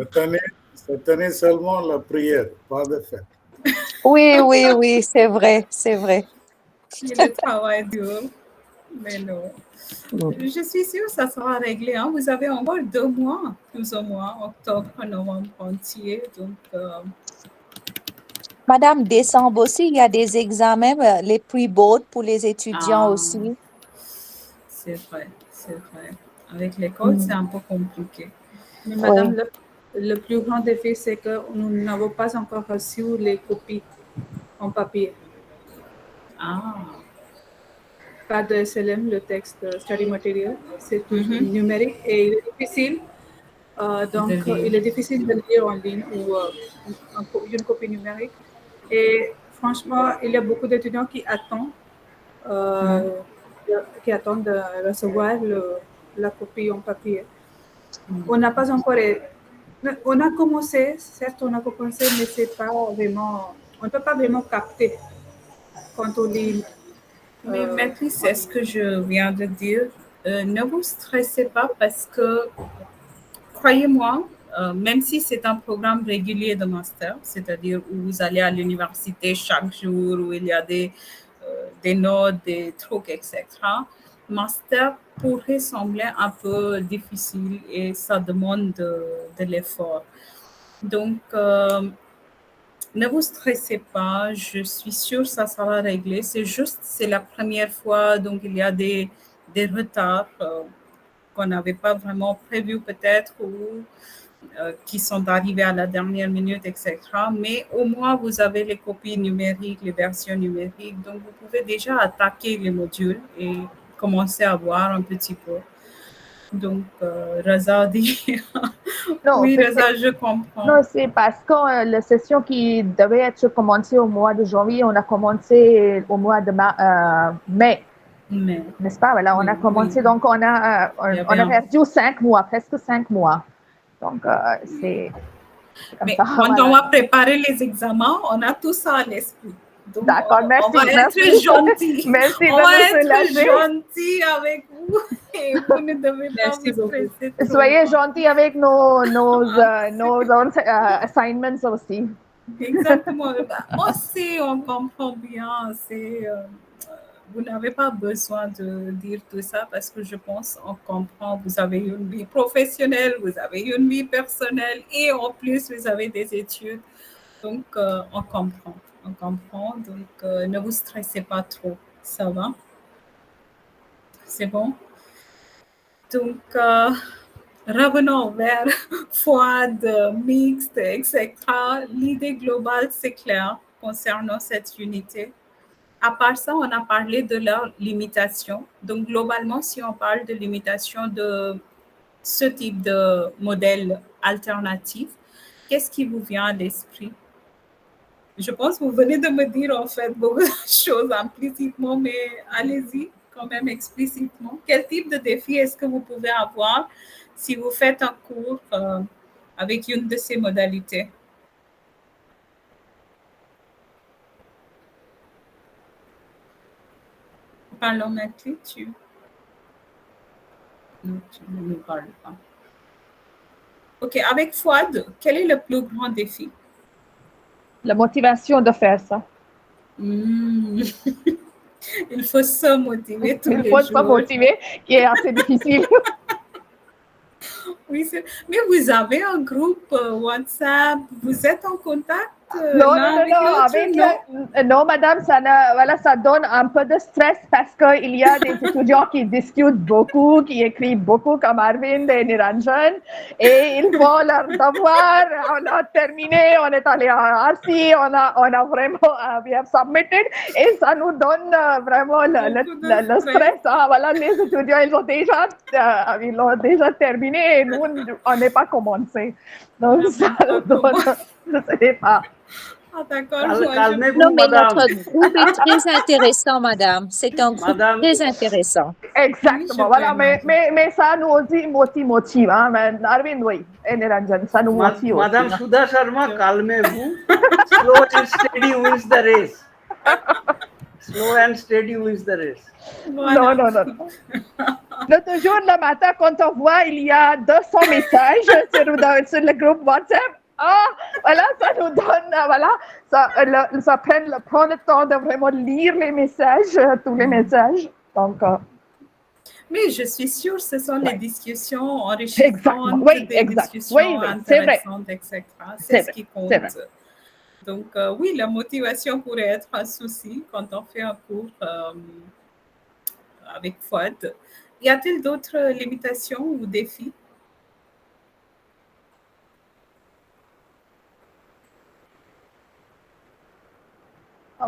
Cette année seulement la prière, pas de fête. Oui, c'est vrai, c'est vrai. Et le travail dur, mais non. Je suis sûre que ça sera réglé. Hein. Vous avez encore 2 mois, plus ou moins, octobre, novembre entier. Donc, Madame, décembre aussi, il y a des examens, les pre-board pour les étudiants aussi. C'est vrai, c'est vrai. Avec l'école, c'est un peu compliqué. Mais madame, le plus grand défi, c'est que nous n'avons pas encore reçu les copies en papier. Pas de SLM, le texte study material, c'est toujours numérique et il est difficile. Donc, il est difficile de lire en ligne ou une copie numérique. Et franchement, il y a beaucoup d'étudiants qui attendent de recevoir la copie en papier. On n'a pas encore... On a commencé, certes, on a commencé, mais c'est pas vraiment... On ne peut pas vraiment capter quand on lit. Mais maîtrise, c'est ce que je viens de dire. Ne vous stressez pas parce que, croyez-moi, même si c'est un programme régulier de master, c'est-à-dire où vous allez à l'université chaque jour, où il y a des notes, des trucs, etc., master pourrait sembler un peu difficile et ça demande de l'effort. Donc, ne vous stressez pas, je suis sûre que ça sera réglé. C'est la première fois, donc il y a des retards qu'on n'avait pas vraiment prévus peut-être ou qui sont arrivés à la dernière minute, etc. Mais au moins, vous avez les copies numériques, les versions numériques, donc vous pouvez déjà attaquer les modules et commencer à voir un petit peu. Donc, Raza dit... Non, oui, Raza, je comprends. Non, c'est parce que la session qui devait être commencée au mois de janvier, on a commencé au mois de mai. N'est-ce pas? Voilà, on a commencé, donc on a perdu 5 mois, presque 5 mois. Donc, c'est comme mais ça. Quand on va préparer les examens, on a tout ça à l'esprit. D'accord, merci. On va être gentil. Merci on va être gentil avec vous et vous ne devez pas vous stresser trop. Soyez gentils avec nos assignments aussi. Exactement. Aussi, on comprend bien. Vous n'avez pas besoin de dire tout ça parce que je pense qu'on comprend. Vous avez une vie professionnelle, vous avez une vie personnelle et en plus, vous avez des études. Donc, on comprend. Donc, ne vous stressez pas trop. Ça va? C'est bon? Donc, revenons vers Fouad, mixte, etc. L'idée globale, c'est clair concernant cette unité. À part ça, on a parlé de leurs limitations. Donc, globalement, si on parle de limitations de ce type de modèle alternatif, qu'est-ce qui vous vient à l'esprit? Je pense que vous venez de me dire en fait beaucoup de choses implicitement, mais allez-y quand même explicitement. Quel type de défi est-ce que vous pouvez avoir si vous faites un cours avec une de ces modalités? Parlons maintenant, non, tu ne nous parles pas. Ok, avec Fouad, quel est le plus grand défi? La motivation de faire ça. Il faut se motiver tous les jours. Il faut se motiver, qui est assez difficile. Oui, mais vous avez un groupe WhatsApp, vous êtes en contact? Non, madame, ça donne un peu de stress parce qu'il y a des étudiants qui discutent beaucoup, qui écrivent beaucoup comme Arvind et Niranjan et ils font leur devoir. On a terminé, on est allé à RC, on a vraiment, we have submitted et ça nous donne vraiment le stress. Voilà, les étudiants, ils ont déjà terminé et nous, on n'est pas commencé. Donc, ça nous donne, je ne sais pas. Ah, d'accord. Calmez-vous, Non, mais madame. notre groupe est très intéressant, madame. C'est un groupe Madame. très intéressant. Exactement. Voilà, mais ça nous aussi motive. Hein? Mais Arvind, oui, et Niranjan, ça nous motive aussi. Madame Sudha Sharma, calmez-vous. Slow and steady wins the race. Slow and steady wins the race. Non. L'autre jour, le matin, quand on voit, il y a 200 messages sur le groupe WhatsApp. Ah, voilà, ça nous donne, voilà, ça prend le temps de vraiment lire les messages, tous les messages. Donc, mais je suis sûre, ce sont les discussions enrichissantes, des discussions intéressantes, etc. C'est ce qui compte. Donc, oui, la motivation pourrait être un souci quand on fait un cours avec Fouad. Y a-t-il d'autres limitations ou défis?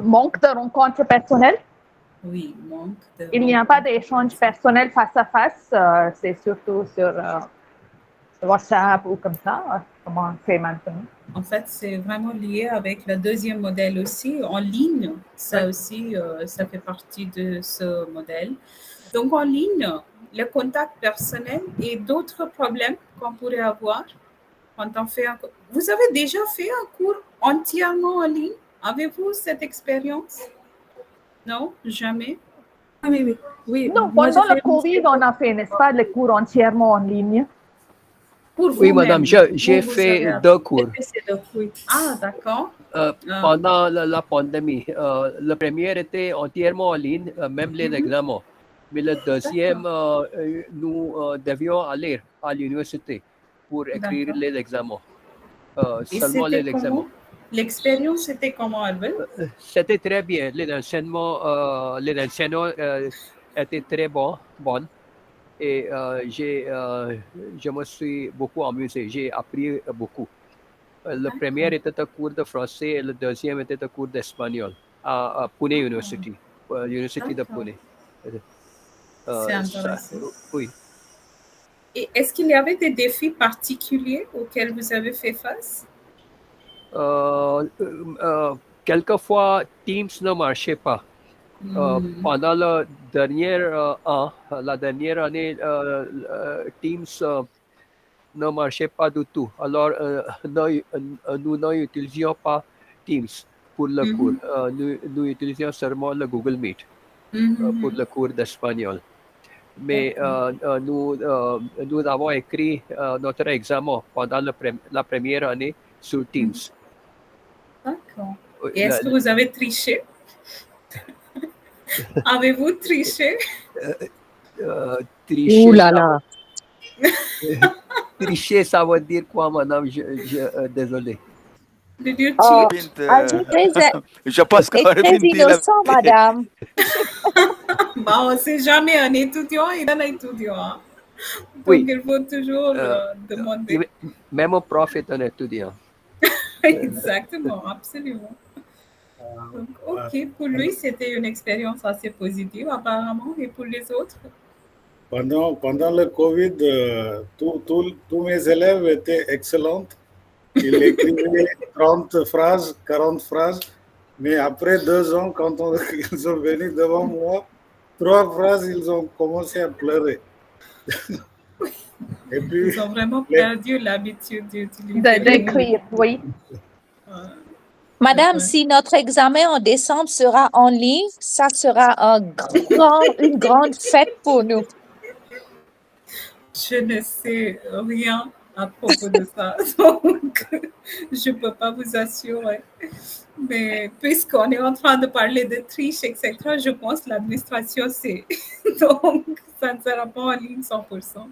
Manque de rencontres personnelles. Oui, manque de... Il n'y a pas d'échange personnel face à face, c'est surtout sur WhatsApp ou comme ça, comment on fait maintenant. En fait, c'est vraiment lié avec le deuxième modèle aussi, en ligne. Ça aussi, ça fait partie de ce modèle. Donc, en ligne, le contact personnel et d'autres problèmes qu'on pourrait avoir quand on fait un cours. Vous avez déjà fait un cours entièrement en ligne? Avez-vous cette expérience? Non, jamais? Oui. Non, pendant le Covid, on a fait, n'est-ce pas, les cours entièrement en ligne. Pour vous oui, madame, j'ai fait 2 cours. Ah, d'accord. Pendant la pandémie, le premier était entièrement en ligne, même les examens. Mais le deuxième, nous devions aller à l'université pour écrire les examens. Seulement les examens. L'expérience était comment, Arvind? C'était très bien. Les enseignants étaient très bons. Et je me suis beaucoup amusé. J'ai appris beaucoup. Le premier était un cours de français et le deuxième était un cours d'espagnol à Pune University, l'université de Pune. C'est intéressant. Oui. Et est-ce qu'il y avait des défis particuliers auxquels vous avez fait face? Quelquefois, Teams ne marchait pas. Pendant la dernière année, Teams ne marchait pas du tout. Alors, nous n'utilisions pas Teams pour le cours. Nous utilisions seulement le Google Meet pour le cours d'espagnol. Mais nous avons écrit notre examen pendant la première année sur Teams. D'accord. Et est-ce que vous avez triché? Avez-vous triché? Tricher. Ouh là là. Tricher, ça veut dire quoi, madame? Désolé. Did you cheat? Je pense qu'on est très innocent, madame. On ne sait jamais, un étudiant est un étudiant. Donc, oui. Il faut toujours demander. Même un prof est un étudiant. Exactement, absolument. Donc, ok, pour lui, c'était une expérience assez positive, apparemment, et pour les autres? Pendant le Covid, tous mes élèves étaient excellents. Ils écrivaient 30 phrases, 40 phrases. Mais après 2 ans, quand ils sont venus devant moi, 3 phrases, ils ont commencé à pleurer. Et puis, ils ont vraiment perdu l'habitude d'utiliser d'écrire, oui. Madame, si notre examen en décembre sera en ligne, ça sera une grande fête pour nous. Je ne sais rien à propos de ça, donc je ne peux pas vous assurer. Mais puisqu'on est en train de parler de triche, etc., je pense que l'administration sait. Donc, ça ne sera pas en ligne 100%.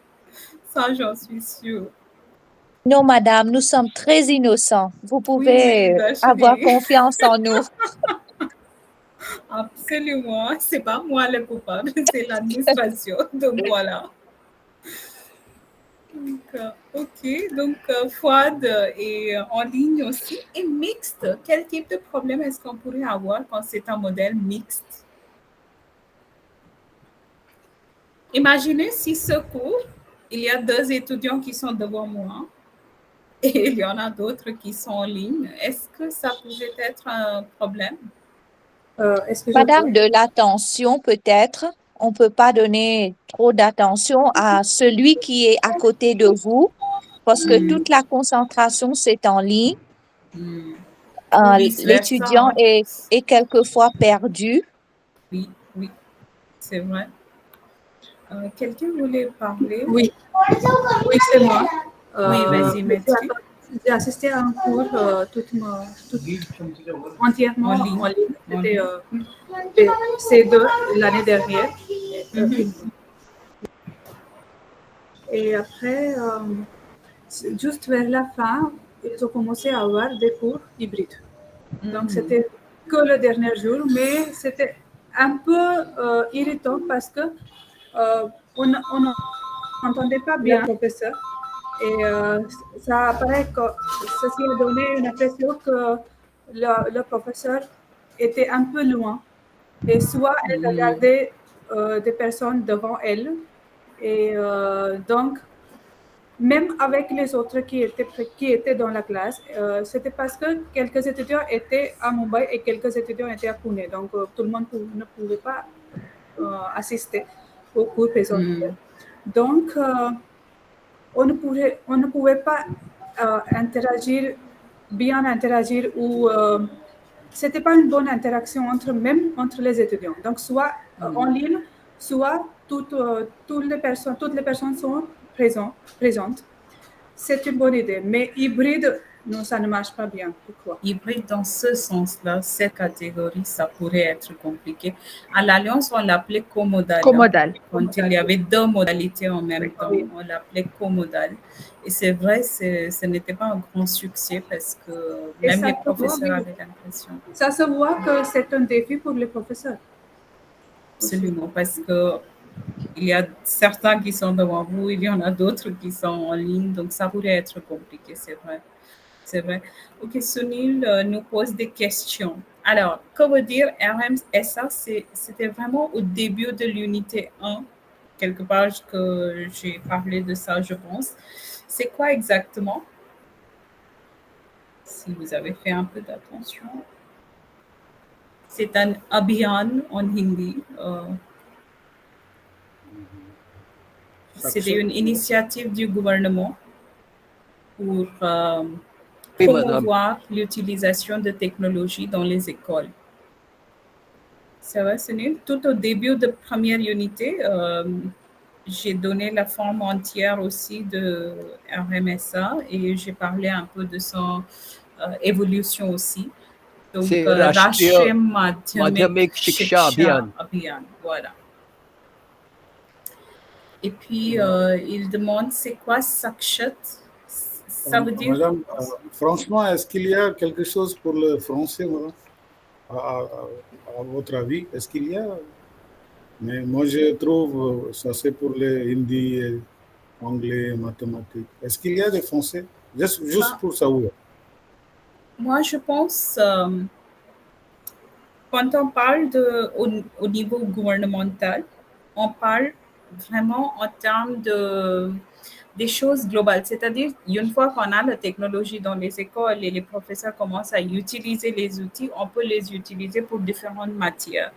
Ça, j'en suis sûre. Non, madame, nous sommes très innocents. Vous pouvez avoir confiance en nous. Absolument. Ce n'est pas moi le coupable, c'est l'administration. Donc, voilà. Donc, ok, donc Fouad est en ligne aussi et mixte. Quel type de problème est-ce qu'on pourrait avoir quand c'est un modèle mixte? Imaginez si ce cours, il y a 2 étudiants qui sont devant moi et il y en a d'autres qui sont en ligne. Est-ce que ça pourrait être un problème? Est-ce que Madame, de l'attention peut-être. On ne peut pas donner trop d'attention à celui qui est à côté de vous parce que toute la concentration, c'est en ligne. Ou vice-versa, L'étudiant hein. est quelquefois perdu. Oui, oui, c'est vrai. Quelqu'un voulait parler? Oui, oui, c'est moi. Oui, vas-y, Maîtrise. J'ai assisté à un cours entièrement en ligne. C'était C2 l'année dernière. Et après, juste vers la fin, ils ont commencé à avoir des cours hybrides. Donc, c'était que le dernier jour, mais c'était un peu irritant parce que on n'entendait pas bien le professeur. Et ça apparaît que ceci a donné une impression que le professeur était un peu loin. Et soit elle regardait des personnes devant elle. Et donc, même avec les autres qui étaient dans la classe, c'était parce que quelques étudiants étaient à Mumbai et quelques étudiants étaient à Pune. Donc, tout le monde ne pouvait pas assister au cours présentiel. Donc, on ne pouvait pas bien interagir ou c'était pas une bonne interaction entre les étudiants. Donc, soit en ligne, soit toutes les personnes sont présentes. C'est une bonne idée. Mais hybride, non, ça ne marche pas bien, je crois. Hybride, dans ce sens-là, cette catégorie, ça pourrait être compliqué. À l'Alliance, on l'appelait comodal. Comodal. Quand il y avait deux modalités en même temps, on l'appelait comodal. Et c'est vrai, ce n'était pas un grand succès parce que même les professeurs avaient l'impression. Ça se voit que c'est un défi pour les professeurs. Absolument, parce que il y a certains qui sont devant vous, il y en a d'autres qui sont en ligne, donc ça pourrait être compliqué, c'est vrai. C'est vrai. Ok, Sunil nous pose des questions. Alors, que veut dire RMSA? C'était vraiment au début de l'unité 1, quelque part que j'ai parlé de ça, je pense. C'est quoi exactement? Si vous avez fait un peu d'attention. C'est un abhiyan en hindi. C'était une initiative du gouvernement pour promouvoir l'utilisation de technologies dans les écoles. Ça va, Sunil? Tout au début de première unité, j'ai donné la forme entière aussi de RMSA et j'ai parlé un peu de son évolution aussi. Donc, Rashtriya Madhyamik Shiksha Abhiyan. Voilà. Et puis, il demande c'est quoi Sakshat? Ça veut dire. Madame, franchement, est-ce qu'il y a quelque chose pour le français, madame? À votre avis, est-ce qu'il y a? Mais moi, je trouve ça c'est pour les hindi, anglais, mathématiques. Est-ce qu'il y a des français? Juste pour savoir. Moi, je pense, quand on parle au niveau gouvernemental, on parle vraiment en termes des choses globales. C'est-à-dire, une fois qu'on a la technologie dans les écoles et les professeurs commencent à utiliser les outils, on peut les utiliser pour différentes matières.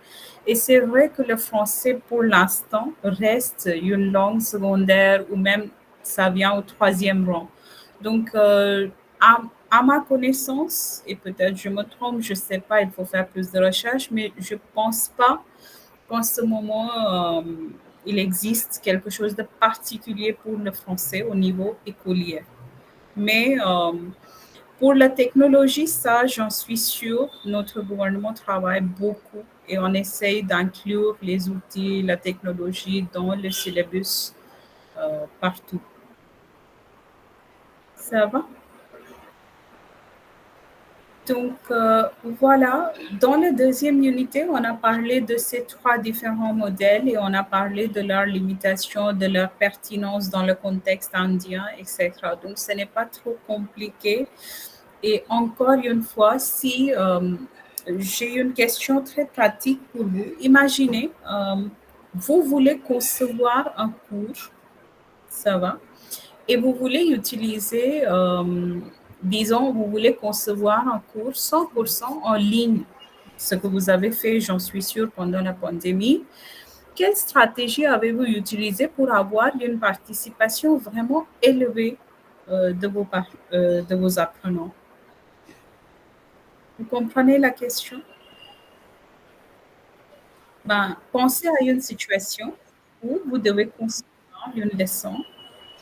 Et c'est vrai que le français, pour l'instant, reste une langue secondaire ou même ça vient au 3e rang. Donc, à ma connaissance, et peut-être je me trompe, je ne sais pas, il faut faire plus de recherches, mais je ne pense pas qu'en ce moment, il existe quelque chose de particulier pour le français au niveau écolier. Mais pour la technologie, ça, j'en suis sûre, notre gouvernement travaille beaucoup et on essaye d'inclure les outils, la technologie dans le syllabus partout. Ça va? Donc, voilà, dans la deuxième unité, on a parlé de ces 3 différents modèles et on a parlé de leurs limitations, de leur pertinence dans le contexte indien, etc. Donc, ce n'est pas trop compliqué. Et encore une fois, si j'ai une question très pratique pour vous, imaginez, vous voulez concevoir un cours, ça va? et vous voulez utiliser, disons, vous voulez concevoir un cours 100% en ligne, ce que vous avez fait, j'en suis sûre, pendant la pandémie. Quelle stratégie avez-vous utilisée pour avoir une participation vraiment élevée de vos apprenants? Vous comprenez la question? Pensez à une situation où vous devez concevoir une leçon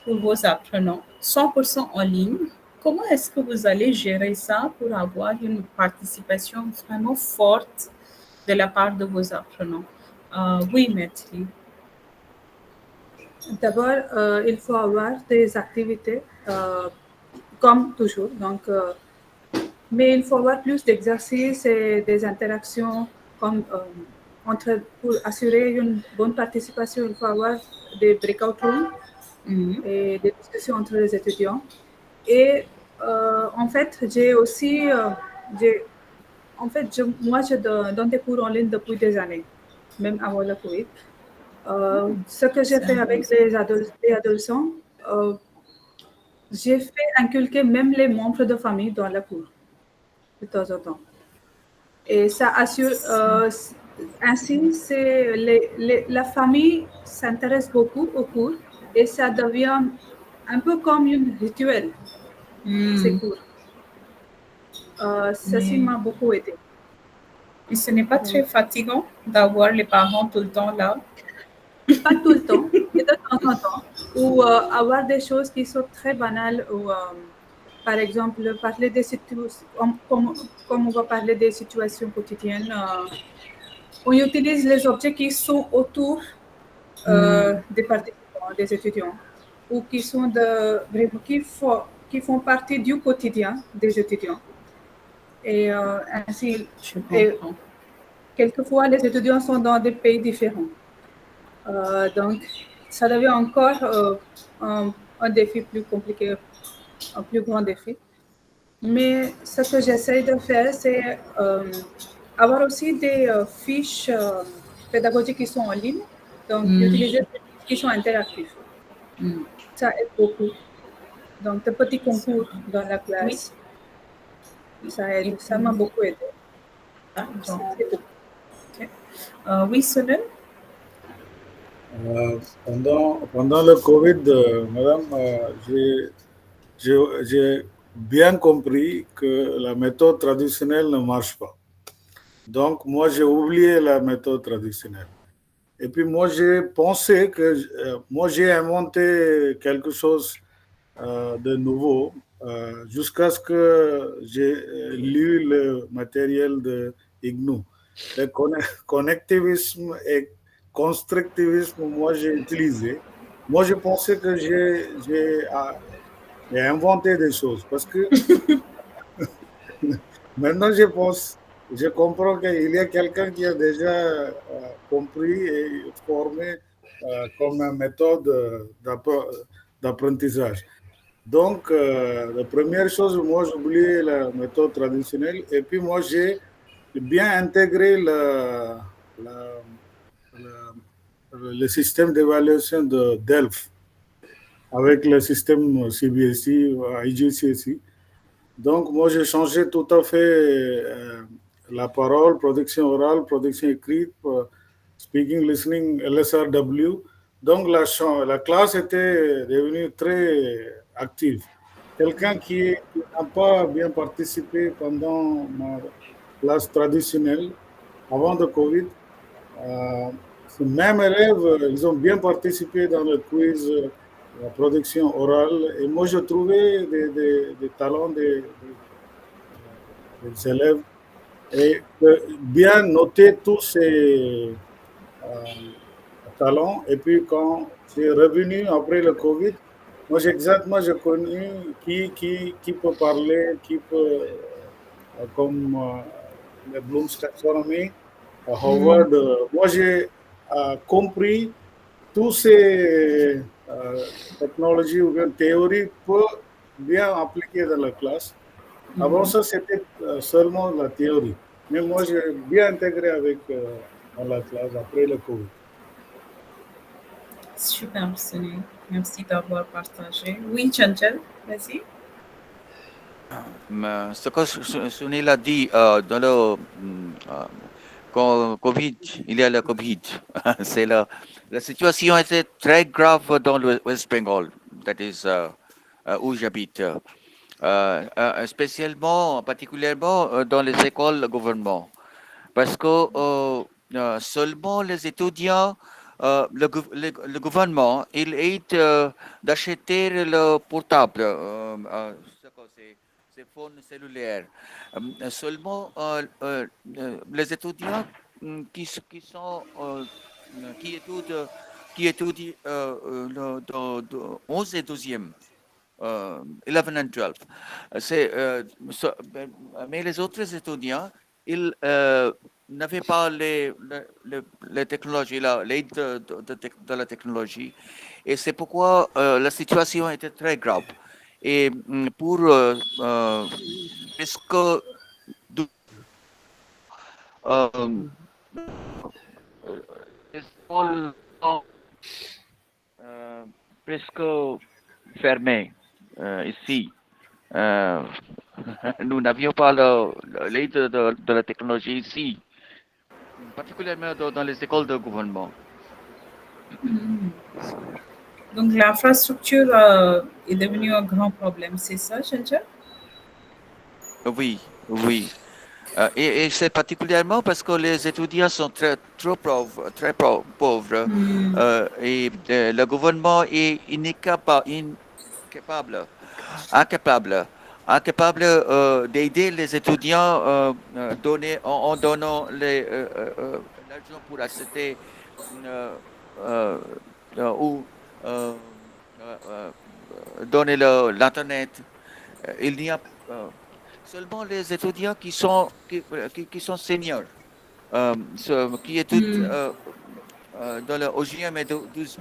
pour vos apprenants 100% en ligne. Comment est-ce que vous allez gérer ça pour avoir une participation vraiment forte de la part de vos apprenants? Oui, Maîtrise. D'abord, il faut avoir des activités comme toujours. Donc, mais il faut avoir plus d'exercices et des interactions comme pour assurer une bonne participation. Il faut avoir des breakout rooms et des discussions entre les étudiants. Et en fait, j'ai aussi, moi, je donne des cours en ligne depuis des années, même avant le Covid. Ce que j'ai fait avec les adolescents, j'ai fait inculquer même les membres de famille dans le cours, de temps en temps. Et ça assure, ainsi, la famille s'intéresse beaucoup au cours et ça devient un peu comme un rituel, ces cours. Ceci m'a beaucoup aidé. Et ce n'est pas très fatigant d'avoir les parents tout le temps là? Pas tout le temps, mais de temps en temps. Ou avoir des choses qui sont très banales, ou par exemple, parler des situations, comme on va parler des situations quotidiennes, on utilise les objets qui sont autour des participants, des étudiants, ou qui sont qui font partie du quotidien des étudiants. Et ainsi, quelquefois, les étudiants sont dans des pays différents. Donc, ça devient encore un défi plus compliqué, un plus grand défi. Mais ce que j'essaie de faire, c'est avoir aussi des fiches pédagogiques qui sont en ligne, donc utiliser des fiches qui sont interactives. Ça aide beaucoup. Donc, de petits concours dans la classe, ça aide. Ça m'a beaucoup aidé. Oui, Sunil? Pendant le Covid, madame, j'ai bien compris que la méthode traditionnelle ne marche pas. Donc, moi, j'ai oublié la méthode traditionnelle. Et puis, moi, j'ai pensé que moi, j'ai inventé quelque chose de nouveau jusqu'à ce que j'ai lu le matériel de IGNOU. Le connectivisme et constructivisme, moi, j'ai utilisé. Moi, je pensais que j'ai inventé des choses parce que maintenant, je comprends qu'il y a quelqu'un qui a déjà compris et formé comme une méthode d'apprentissage. Donc, la première chose, moi, j'ai oublié la méthode traditionnelle et puis moi, j'ai bien intégré le système d'évaluation de DELF avec le système CBSE, IGCSE. Donc, moi, j'ai changé tout à fait la parole, production orale, production écrite, speaking, listening, LSRW. Donc, la classe était devenue très active. Quelqu'un qui n'a pas bien participé pendant ma classe traditionnelle, avant le Covid, ces mêmes élèves, ils ont bien participé dans le quiz, la production orale. Et moi, je trouvais des talents des élèves et bien noter tous ces talents. Et puis, quand j'ai revenu après le Covid, moi, j'ai connu qui peut parler, qui peut, comme le Bloom's Taxonomy, Howard. Moi, j'ai compris toutes ces technologies ou bien théories peuvent bien appliquer dans la classe. Avant ça, c'était seulement la théorie. Mais moi, j'ai bien intégré dans la classe après le Covid. Super, Sunil. Merci d'avoir partagé. Oui, Chanchal, vas-y. Ce que Sunil a dit dans le Covid, il y a le Covid. C'est la situation était très grave dans le West Bengal, that is où j'habite. Spécialement, particulièrement dans les écoles gouvernement. Parce que seulement les étudiants, le gouvernement, il aide d'acheter le portable, ces phones cellulaires. Seulement les étudiants qui étudient le 11 et 12e. 11 and 12. Mais les autres étudiants, ils n'avaient pas les technologies, l'aide de la technologie. Et c'est pourquoi la situation était très grave. Et pour presque presque fermées ici. Nous n'avions pas l'aide de la technologie ici, particulièrement dans les écoles de gouvernement. Donc l'infrastructure est devenue un grand problème, c'est ça, Chanchal? Oui, oui. Et c'est particulièrement parce que les étudiants sont trop pauvres, et le gouvernement est incapable d'aider les étudiants en donnant l'argent pour acheter ou donner l'internet. Il n'y a seulement les étudiants qui sont seniors, qui étudient dans le 11e et 12e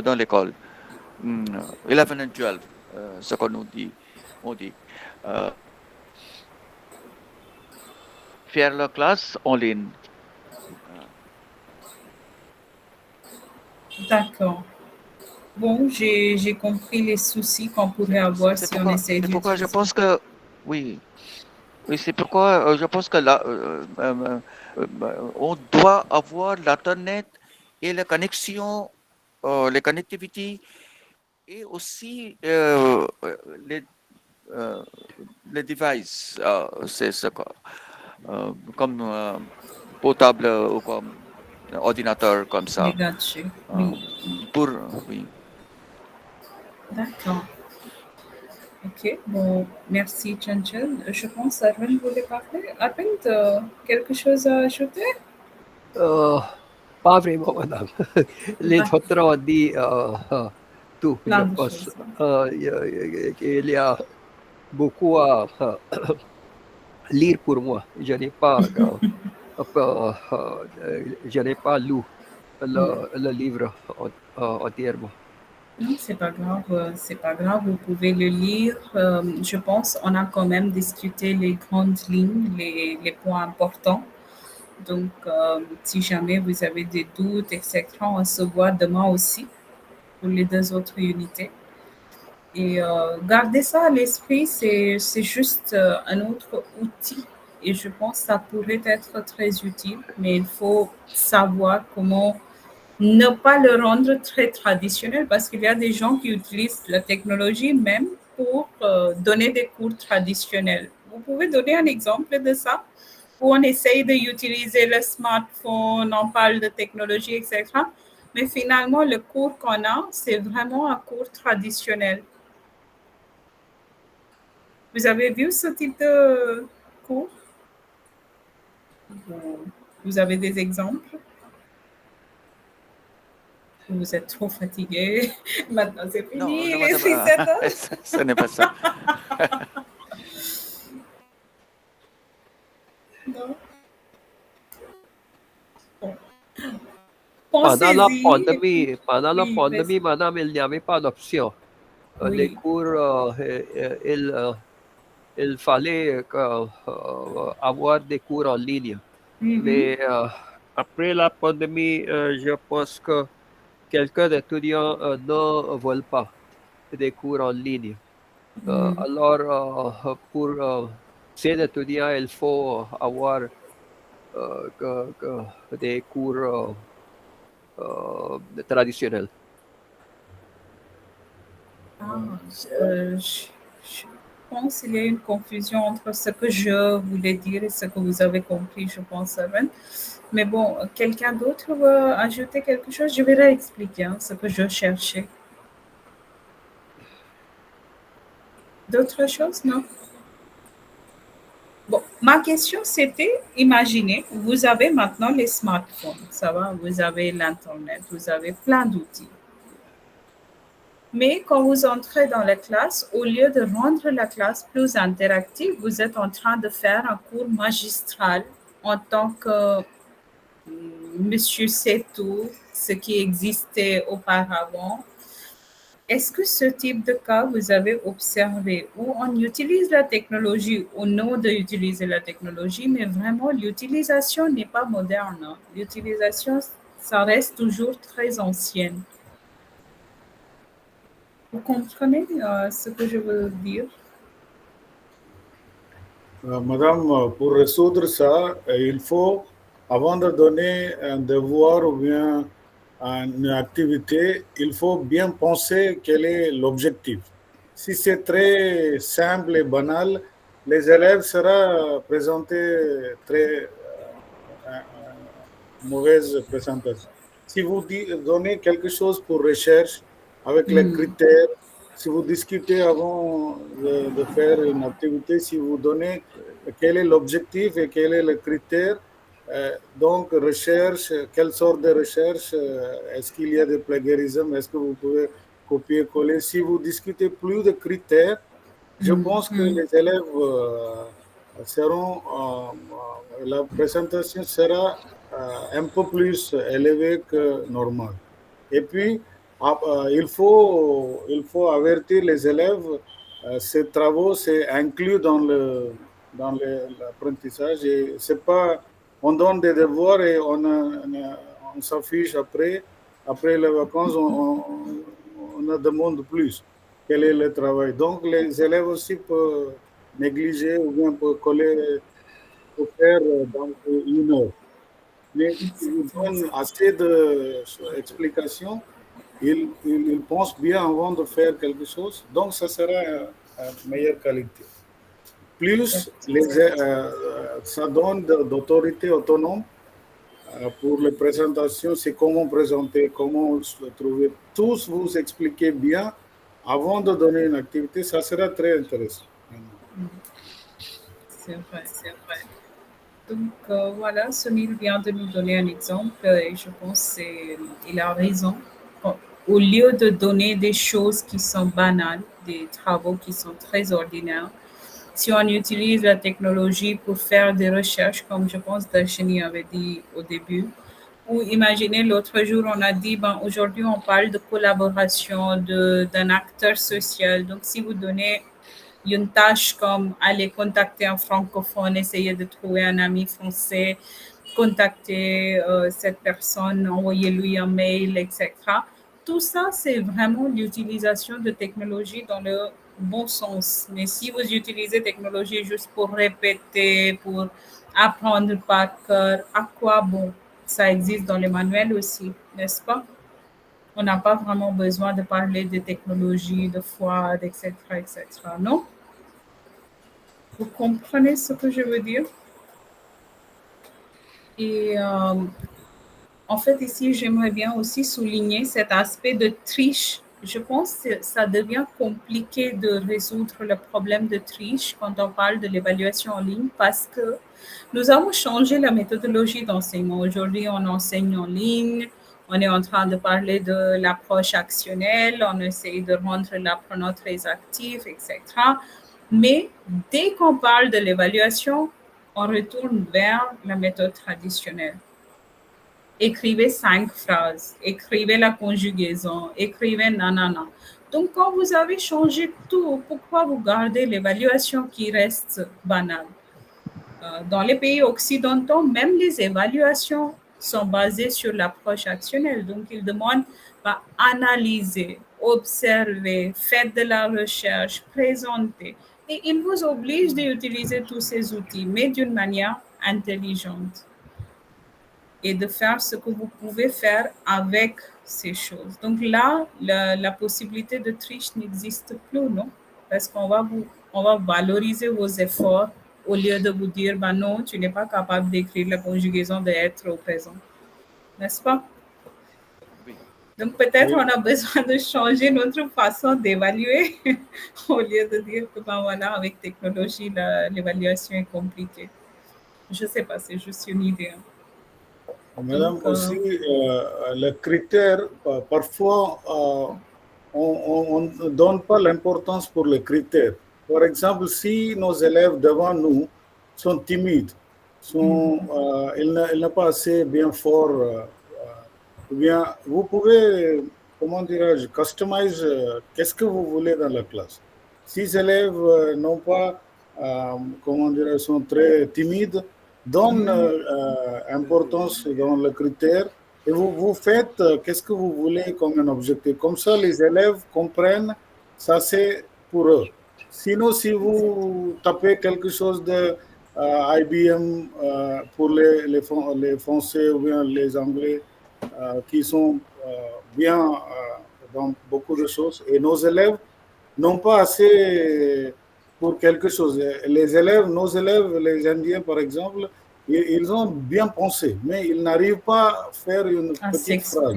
dans l'école. 11 and 12, ce qu'on nous dit. On dit. Faire la classe en ligne. D'accord. Bon, j'ai compris les soucis qu'on pourrait avoir si on essaie d'utiliser. C'est pourquoi je pense que, oui, c'est pourquoi je pense que là, on doit avoir l'Internet et la connexion, les connectivités et aussi les devices, c'est ce quoi, comme portable ou comme ordinateur comme ça. Les gadgets, oui. Oui. D'accord. Ok, bon, merci Chanchal. Je pense Arvind voulait parler. Arvind, quelque chose à ajouter? Pas vraiment, madame. Les autres ont dit tout. Je pense qu'il y a beaucoup à lire pour moi. Je n'ai pas lu le livre entièrement. Non, c'est pas grave, c'est pas grave, vous pouvez le lire. Je pense on a quand même discuté les grandes lignes, les points importants. Donc, si jamais vous avez des doutes, etc., on se voit demain aussi pour les 2 autres unités. Et garder ça à l'esprit, c'est juste un autre outil. Et je pense que ça pourrait être très utile, mais il faut savoir comment ne pas le rendre très traditionnel parce qu'il y a des gens qui utilisent la technologie même pour donner des cours traditionnels. Vous pouvez donner un exemple de ça où on essaye d'utiliser le smartphone, on parle de technologie, etc. Mais finalement, le cours qu'on a, c'est vraiment un cours traditionnel. Vous avez vu ce type de cours? Vous avez des exemples? Vous êtes trop fatigué. Maintenant, c'est fini. Non, ce n'est pas ça. Non. Bon. Pendant la pandémie, madame, il n'y avait pas d'option. Oui. Les cours, il fallait avoir des cours en ligne. Mais après la pandémie, je pense que quelques étudiants ne veulent pas des cours en ligne. Alors, pour ces étudiants, il faut avoir des cours traditionnels. Je pense qu'il y a une confusion entre ce que je voulais dire et ce que vous avez compris, je pense, Evan. Mais bon, quelqu'un d'autre veut ajouter quelque chose? Je vais réexpliquer ce que je cherchais. D'autres choses, non? Bon, ma question c'était, imaginez, vous avez maintenant les smartphones, ça va, vous avez l'Internet, vous avez plein d'outils. Mais quand vous entrez dans la classe, au lieu de rendre la classe plus interactive, vous êtes en train de faire un cours magistral en tant que monsieur sait tout, ce qui existait auparavant. Est-ce que ce type de cas vous avez observé où on utilise la technologie au nom d'utiliser la technologie, mais vraiment l'utilisation n'est pas moderne. L'utilisation, ça reste toujours très ancienne. Vous comprenez ce que je veux dire? Madame, pour résoudre ça, il faut, avant de donner un devoir ou bien une activité, il faut bien penser quel est l'objectif. Si c'est très simple et banal, les élèves seront présentés très mauvaise présentation. Si vous donnez quelque chose pour recherche avec les critères, si vous discutez avant de faire une activité, si vous donnez quel est l'objectif et quel est le critère, donc recherche, quelle sorte de recherche, est-ce qu'il y a des plagiarismes, est-ce que vous pouvez copier-coller. Si vous discutez plus de critères, je pense que les élèves seront, la présentation sera un peu plus élevée que normal. Et puis, il faut avertir les élèves, ces travaux, c'est inclus dans l'apprentissage. Et c'est pas, on donne des devoirs et on s'affiche après les vacances, on ne demande plus quel est le travail. Donc, les élèves aussi peuvent négliger ou bien peuvent coller, pour faire dans une heure. Mais s'ils vous donnent assez d'explications, ils pensent bien avant de faire quelque chose, donc ça sera une meilleure qualité. Plus, ça donne d'autorité autonome pour les présentations, c'est comment présenter, comment se trouver. Tous vous expliquez bien avant de donner une activité, ça sera très intéressant. C'est vrai, c'est vrai. Donc voilà, Sunil vient de nous donner un exemple et je pense qu'il a raison. Au lieu de donner des choses qui sont banales, des travaux qui sont très ordinaires, si on utilise la technologie pour faire des recherches, comme je pense Darshini avait dit au début, ou imaginez l'autre jour, on a dit, aujourd'hui on parle de collaboration d'un acteur social. Donc si vous donnez une tâche comme aller contacter un francophone, essayer de trouver un ami français, contacter cette personne, envoyer-lui un mail, etc. Tout ça, c'est vraiment l'utilisation de technologie dans le bon sens. Mais si vous utilisez technologie juste pour répéter, pour apprendre par cœur, à quoi bon? Ça existe dans les manuels aussi, n'est-ce pas? On n'a pas vraiment besoin de parler de technologie, de foi, etc., etc., non? Vous comprenez ce que je veux dire? Et en fait, ici, j'aimerais bien aussi souligner cet aspect de triche. Je pense que ça devient compliqué de résoudre le problème de triche quand on parle de l'évaluation en ligne parce que nous avons changé la méthodologie d'enseignement. Aujourd'hui, on enseigne en ligne, on est en train de parler de l'approche actionnelle, on essaie de rendre l'apprenant très actif, etc. Mais dès qu'on parle de l'évaluation, on retourne vers la méthode traditionnelle. Écrivez 5 phrases, écrivez la conjugaison, écrivez nanana. Donc, quand vous avez changé tout, pourquoi vous gardez l'évaluation qui reste banale? Dans les pays occidentaux, même les évaluations sont basés sur l'approche actionnelle. Donc, ils demandent analyser, observer, faire de la recherche, présenter. Et ils vous obligent d'utiliser tous ces outils, mais d'une manière intelligente. Et de faire ce que vous pouvez faire avec ces choses. Donc là, la possibilité de triche n'existe plus, non? Parce qu'on va valoriser vos efforts au lieu de vous dire, non, tu n'es pas capable d'écrire la conjugaison de être au présent. N'est-ce pas? Oui. Donc peut-être on a besoin de changer notre façon d'évaluer au lieu de dire que voilà, avec technologie, l'évaluation est compliquée. Je ne sais pas, c'est juste une idée. Madame, aussi, les critères, parfois, on ne donne pas l'importance pour les critères. Par exemple, si nos élèves devant nous sont timides, ils n'ont pas assez bien fort, ou bien vous pouvez, comment dirais-je, customize qu'est-ce que vous voulez dans la classe. Si les élèves n'ont pas, comment dirais-je, sont très timides, donne importance dans le critère et vous faites qu'est-ce que vous voulez comme un objectif. Comme ça, les élèves comprennent, ça c'est pour eux. Sinon, si vous tapez quelque chose de IBM pour les Français ou bien les Anglais qui sont bien dans beaucoup de choses, et nos élèves n'ont pas assez pour quelque chose. Nos élèves, les Indiens par exemple, ils ont bien pensé, mais ils n'arrivent pas à faire une petite phrase.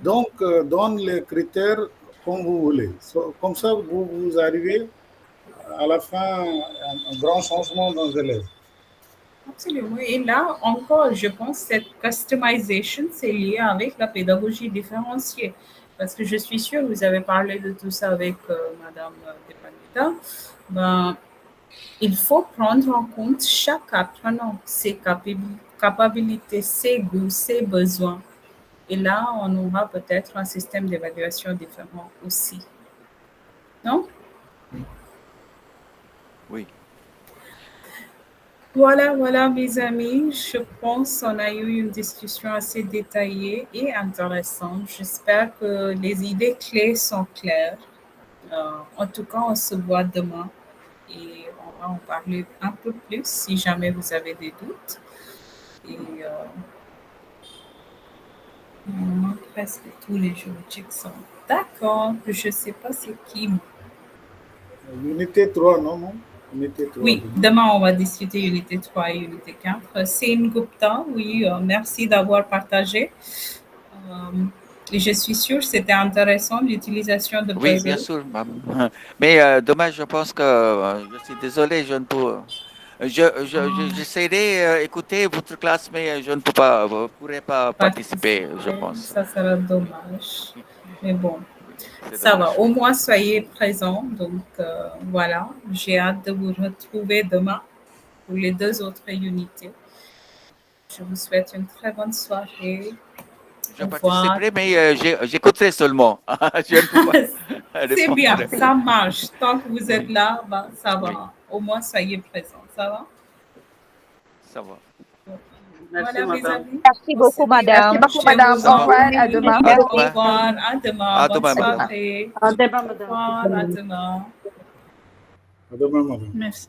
Donc, donne les critères comme vous voulez. Comme ça, vous arrivez à la fin un grand changement dans les élèves. Absolument. Et là, encore, je pense que cette customization, c'est lié avec la pédagogie différenciée. Parce que je suis sûre, vous avez parlé de tout ça avec Madame Depanita. Il faut prendre en compte chaque apprenant, ses capacités, ses goûts, ses besoins. Et là, on aura peut-être un système d'évaluation différent aussi. Non? Oui. Voilà, mes amis. Je pense qu'on a eu une discussion assez détaillée et intéressante. J'espère que les idées clés sont claires. En tout cas, on se voit demain et on va en parler un peu plus si jamais vous avez des doutes. Et presque tous les jours, Jackson. D'accord, je ne sais pas c'est qui. Unité 3, non? Unité 3. Oui, demain on va discuter unité 3 et unité 4. Céline Gupta, oui, merci d'avoir partagé. Et je suis sûre que c'était intéressant l'utilisation de puzzles. Oui, bien sûr. Mais dommage, je pense que je suis désolé, je ne peux. J'essaierai d'écouter votre classe, mais je ne pourrai pas participer, je pense. Ça sera dommage. Mais bon, ça va. Au moins, soyez présents. Donc, voilà. J'ai hâte de vous retrouver demain pour les 2 autres unités. Je vous souhaite une très bonne soirée. Je participerai, mais j'écouterai seulement. C'est bien, ça marche. Tant que vous êtes là, ça va. Oui. Au moins, soyez présents. Ça va? Ça va. Merci, voilà, madame. Mes amis. Merci beaucoup, madame. Merci beaucoup, madame. Au revoir. À demain. Au revoir. À demain. À Bonne demain, soirée. À demain, madame. Au revoir. À demain. À demain, madame. Merci.